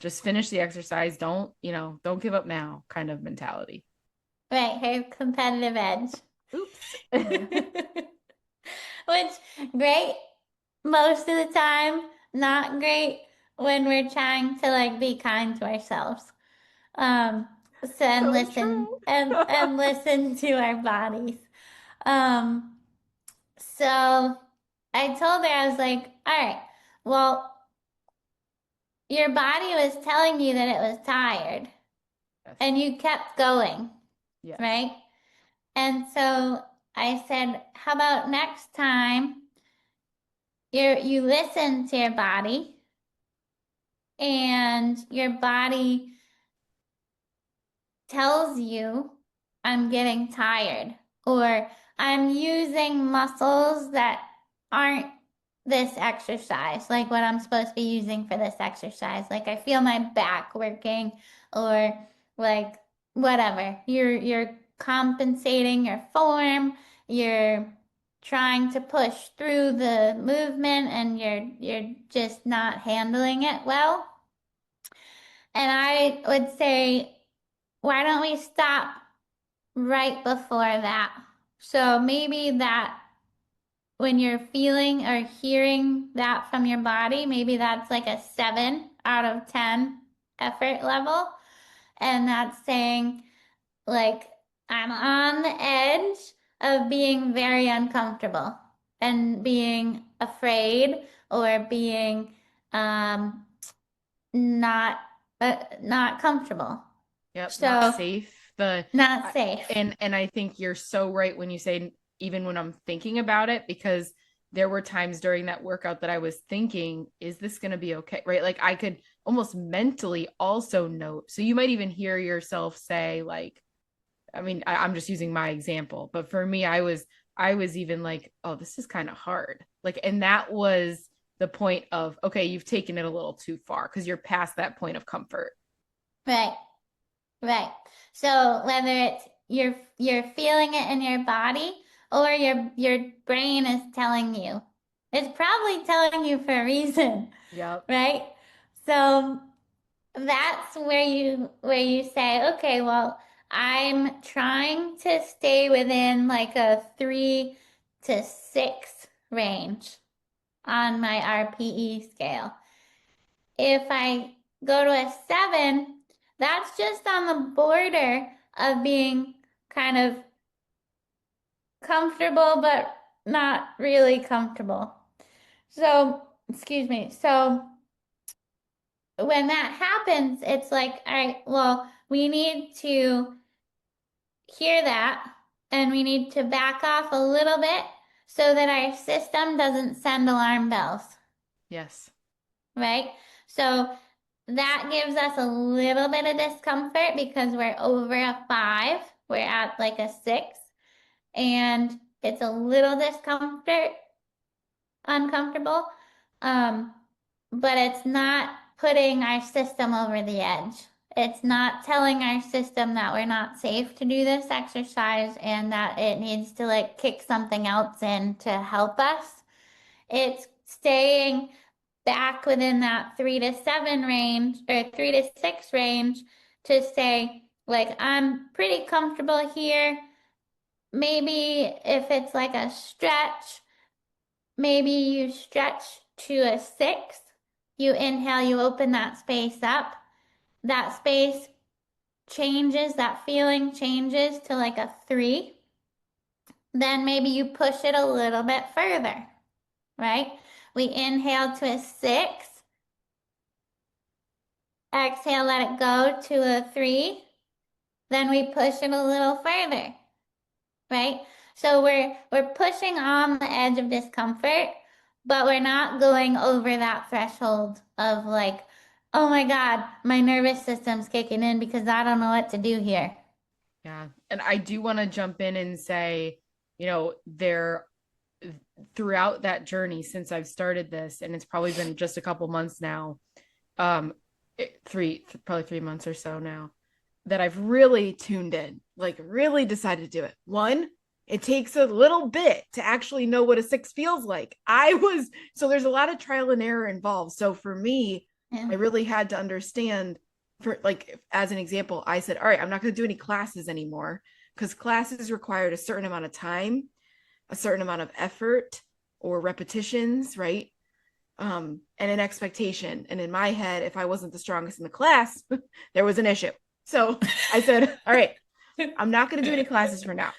just finish the exercise. Don't give up now kind of mentality. Right, her competitive edge. Oops. Which, great most of the time, not great when we're trying to like be kind to ourselves. Um, so and So listen true. and listen to our bodies. Um, so I told her, I was like, all right, well, your body was telling you that it was tired Yes. and you kept going, Yes. right? And so I said, how about next time you listen to your body and your body tells you I'm getting tired or I'm using muscles that aren't this exercise, like what I'm supposed to be using for this exercise. Like I feel my back working or like whatever. You're compensating your form, you're trying to push through the movement and you're just not handling it well. And I would say, why don't we stop right before that? So maybe that when you're feeling or hearing that from your body, maybe that's like a 7 out of 10 effort level. And that's saying, like, I'm on the edge of being very uncomfortable and being afraid or being um, not not comfortable. Yep, not So safe. The not safe. and I think you're so right when you say even when I'm thinking about it, because there were times during that workout that I was thinking, is this going to be okay? Right? Like I could almost mentally also note. So you might even hear yourself say like, I mean, I'm just using my example, but for me, I was even like, oh, this is kind of hard. Like, and that was the point of, okay, you've taken it a little too far because you're past that point of comfort. Right. Right. So whether it's you're feeling it in your body or your brain is telling you. It's probably telling you for a reason, Yep. right? So that's where you say, okay, well, I'm trying to stay within like a 3 to 6 range on my RPE scale. If I go to a 7, that's just on the border of being kind of comfortable, but not really comfortable. So, excuse me. So, when that happens, it's like, all right, well, we need to hear that and we need to back off a little bit so that our system doesn't send alarm bells, Yes. right? So, that gives us a little bit of discomfort because we're over a 5. We're at like a 6. And it's a little uncomfortable. Um, but it's not putting our system over the edge. It's not telling our system that we're not safe to do this exercise and that it needs to like kick something else in to help us. It's staying back within that 3 to 7 range or 3 to 6 range to say, like, I'm pretty comfortable here. Maybe if it's like a stretch, maybe you stretch to a 6. You inhale, you open that space up. That space changes, that feeling changes to like a 3. Then maybe you push it a little bit further, right? We inhale to a 6. Exhale, let it go to a 3. Then we push it a little further, right? So we're pushing on the edge of discomfort, but we're not going over that threshold of like, oh my God, my nervous system's kicking in because I don't know what to do here. Yeah. And I do want to jump in and say, there throughout that journey since I've started this, and it's probably been just a couple months now, probably 3 months or so now, that I've really tuned in, like really decided to do it. One, it takes a little bit to actually know what a six feels like. So there's a lot of trial and error involved. So for me, Yeah. I really had to understand, for like, as an example, I said, all right, I'm not going to do any classes anymore because classes required a certain amount of time, a certain amount of effort or repetitions, right? And an expectation. And in my head, if I wasn't the strongest in the class, there was an issue. So I said, all right, I'm not going to do any classes for now.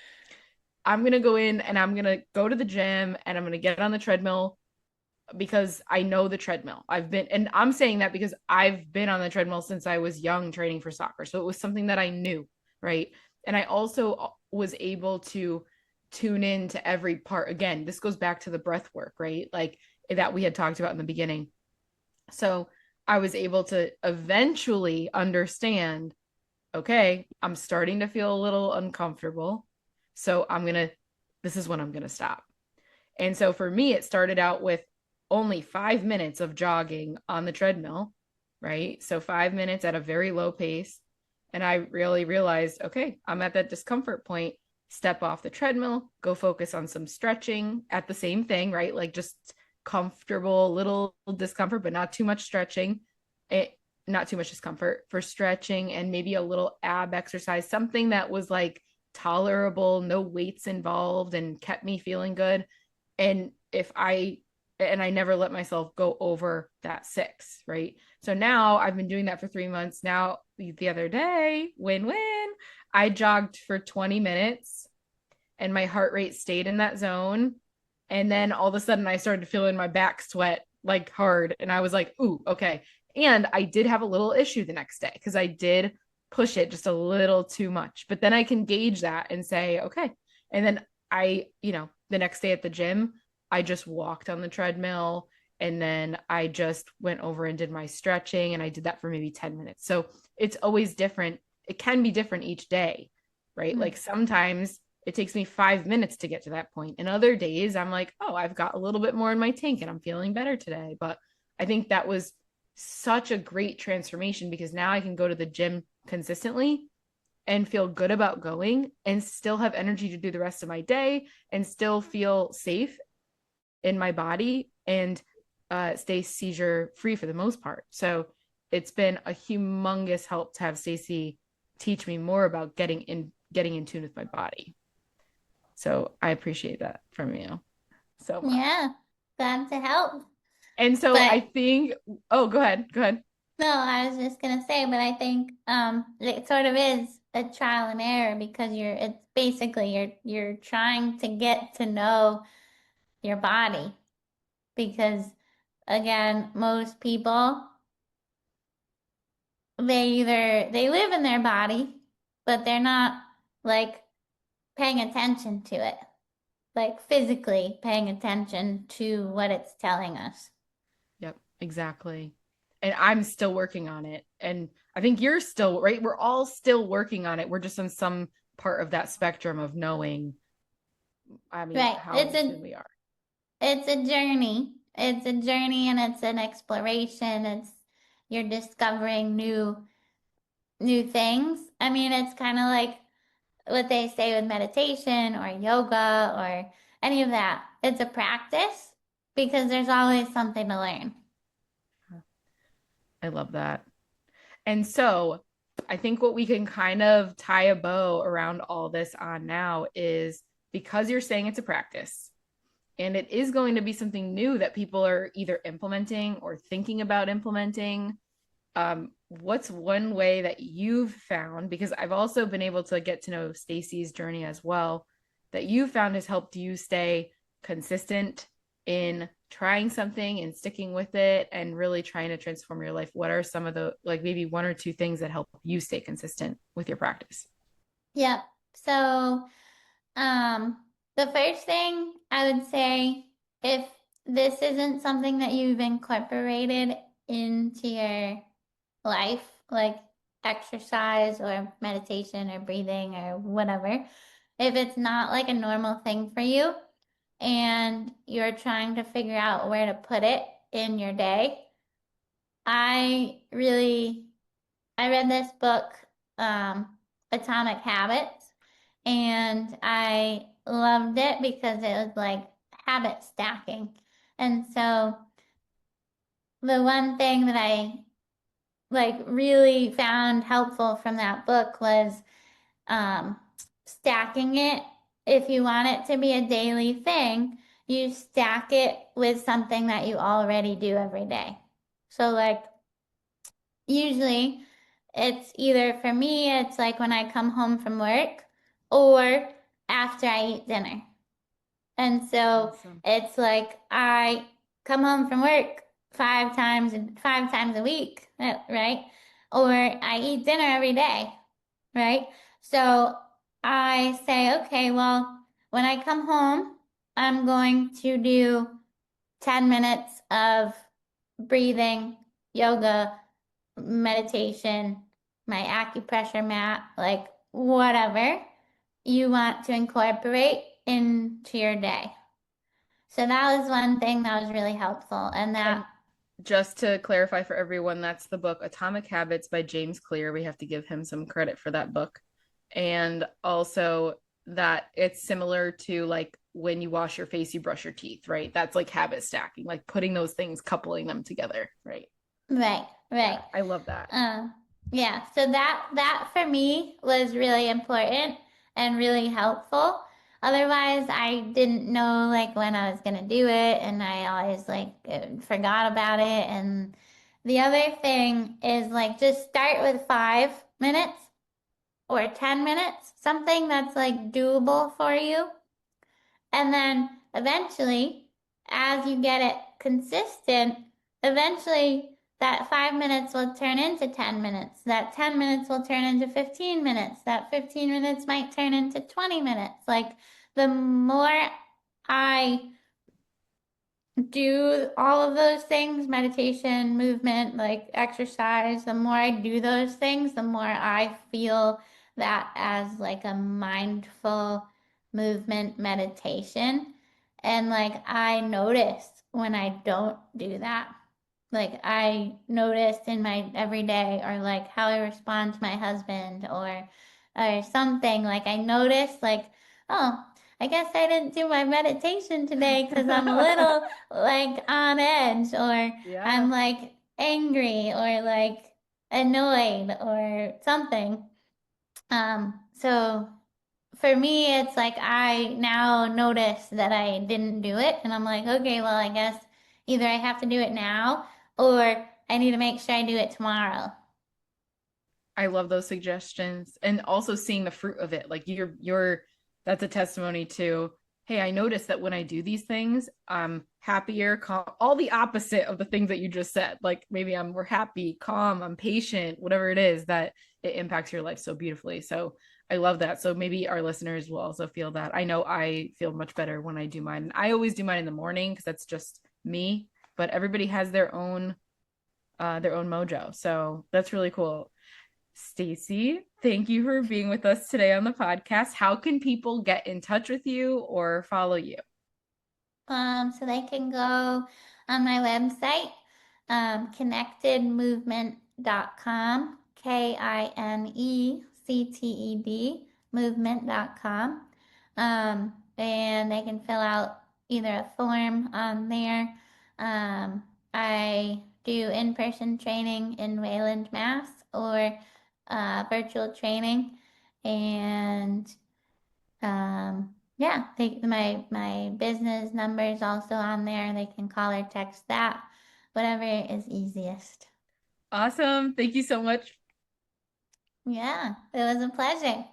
I'm going to go in and I'm going to go to the gym and I'm going to get on the treadmill because I know the treadmill. And I'm saying that because I've been on the treadmill since I was young training for soccer. So it was something that I knew, right? And I also was able to tune in to every part. Again, this goes back to the breath work, right? Like that we had talked about in the beginning. So I was able to eventually understand, okay, I'm starting to feel a little uncomfortable. So this is when I'm going to stop. And so for me, it started out with only 5 minutes of jogging on the treadmill, right? So 5 minutes at a very low pace. And I really realized, okay, I'm at that discomfort point. Step off the treadmill, go focus on some stretching at the same thing, right? Like just comfortable, little discomfort, but not too much stretching. Not too much discomfort for stretching and maybe a little ab exercise, something that was like tolerable, no weights involved, and kept me feeling good. And I never let myself go over that six, right? So now I've been doing that for 3 months. Now, the other day, win, I jogged for 20 minutes and my heart rate stayed in that zone. And then all of a sudden I started feeling my back sweat like hard. And I was like, ooh, okay. And I did have a little issue the next day because I did push it just a little too much. But then I can gauge that and say, okay. And then the next day at the gym, I just walked on the treadmill and then I just went over and did my stretching and I did that for maybe 10 minutes. So it's always different. It can be different each day, right? Mm. Like sometimes it takes me 5 minutes to get to that point. And other days I'm like, oh, I've got a little bit more in my tank and I'm feeling better today. But I think that was such a great transformation because now I can go to the gym consistently and feel good about going and still have energy to do the rest of my day and still feel safe in my body and stay seizure free for the most part. So it's been a humongous help to have Stacey teach me more about getting in tune with my body. So I appreciate that from you so much. Yeah, glad to help. And so But I think, oh, go ahead. Go ahead. no, I was just gonna say, but I think it sort of is a trial and error because it's basically you're trying to get to know your body because again, most people they live in their body, but they're not like paying attention to it, like physically paying attention to what it's telling us. Yep, exactly. And I'm still working on it. And I think you're still, right? We're all still working on it. We're just on some part of that spectrum of knowing, I mean, Right. how in tune we are. It's a journey. It's a journey and it's an exploration. You're discovering new things. I mean, it's kind of like what they say with meditation or yoga or any of that. It's a practice because there's always something to learn. I love that. And so I think what we can kind of tie a bow around all this on now is because you're saying it's a practice and it is going to be something new that people are either implementing or thinking about implementing. What's one way that you've found, because I've also been able to get to know Stacy's journey as well, that you found has helped you stay consistent in trying something and sticking with it and really trying to transform your life? What are some of the, like, maybe one or two things that help you stay consistent with your practice? Yep. So, um, The first thing I would say, if this isn't something that you've incorporated into your life, like exercise or meditation or breathing or whatever, if it's not like a normal thing for you and you're trying to figure out where to put it in your day, I really I read this book, um, Atomic Habits, and I loved it because it was like habit stacking. And so the one thing that I like really found helpful from that book was um, stacking it. If you want it to be a daily thing, you stack it with something that you already do every day. So like usually it's either for me, it's like when I come home from work or after I eat dinner. And so Awesome. it's like I come home from work 5 times a week, right? Or I eat dinner every day, right? So I say, okay, well, when I come home, I'm going to do 10 minutes of breathing, yoga, meditation, my acupressure mat, like whatever you want to incorporate into your day. So that was one thing that was really helpful. And that, And just to clarify for everyone, that's the book Atomic Habits by James Clear. We have to give him some credit for that book. And also that it's similar to like when you wash your face, you brush your teeth, right? That's like habit stacking, like putting those things, coupling them together, right? right, right. Yeah, I love that. Um, yeah, so that for me was really important and really helpful. Otherwise, I didn't know like when I was gonna do it, and I always like forgot about it. And the other thing is like just start with 5 minutes or 10 minutes, something that's like doable for you. And then eventually, as you get it consistent, eventually that 5 minutes will turn into 10 minutes. That 10 minutes will turn into 15 minutes. That 15 minutes might turn into 20 minutes. Like the more I do all of those things, meditation, movement, like exercise, the more I do those things, the more I feel that as like a mindful movement meditation. And like I notice when I don't do that. Like I noticed in my everyday or like how I respond to my husband or something. Like I noticed like, oh, I guess I didn't do my meditation today because I'm a little like on edge or Yeah. I'm like angry or like annoyed or something. So for me, it's like I now notice that I didn't do it, and I'm like, okay, well, I guess either I have to do it now or I need to make sure I do it tomorrow. I love those suggestions and also seeing the fruit of it. Like you're that's a testimony to, hey, I noticed that when I do these things, I'm happier, calm, all the opposite of the things that you just said. Like maybe I'm more happy, calm, I'm patient, whatever it is that it impacts your life so beautifully. So I love that. So maybe our listeners will also feel that. I know I feel much better when I do mine. I always do mine in the morning because that's just me, but everybody has their own mojo. So that's really cool. Stacy, thank you for being with us today on the podcast. How can people get in touch with you or follow you? So they can go on my website, connectedmovement.com, KINECTED movement.com. And they can fill out either a form on there. I do in-person training in Wayland, Mass, or virtual training. And yeah, my business number is also on there. They can call or text that, whatever is easiest. Awesome. Thank you so much. Yeah, it was a pleasure.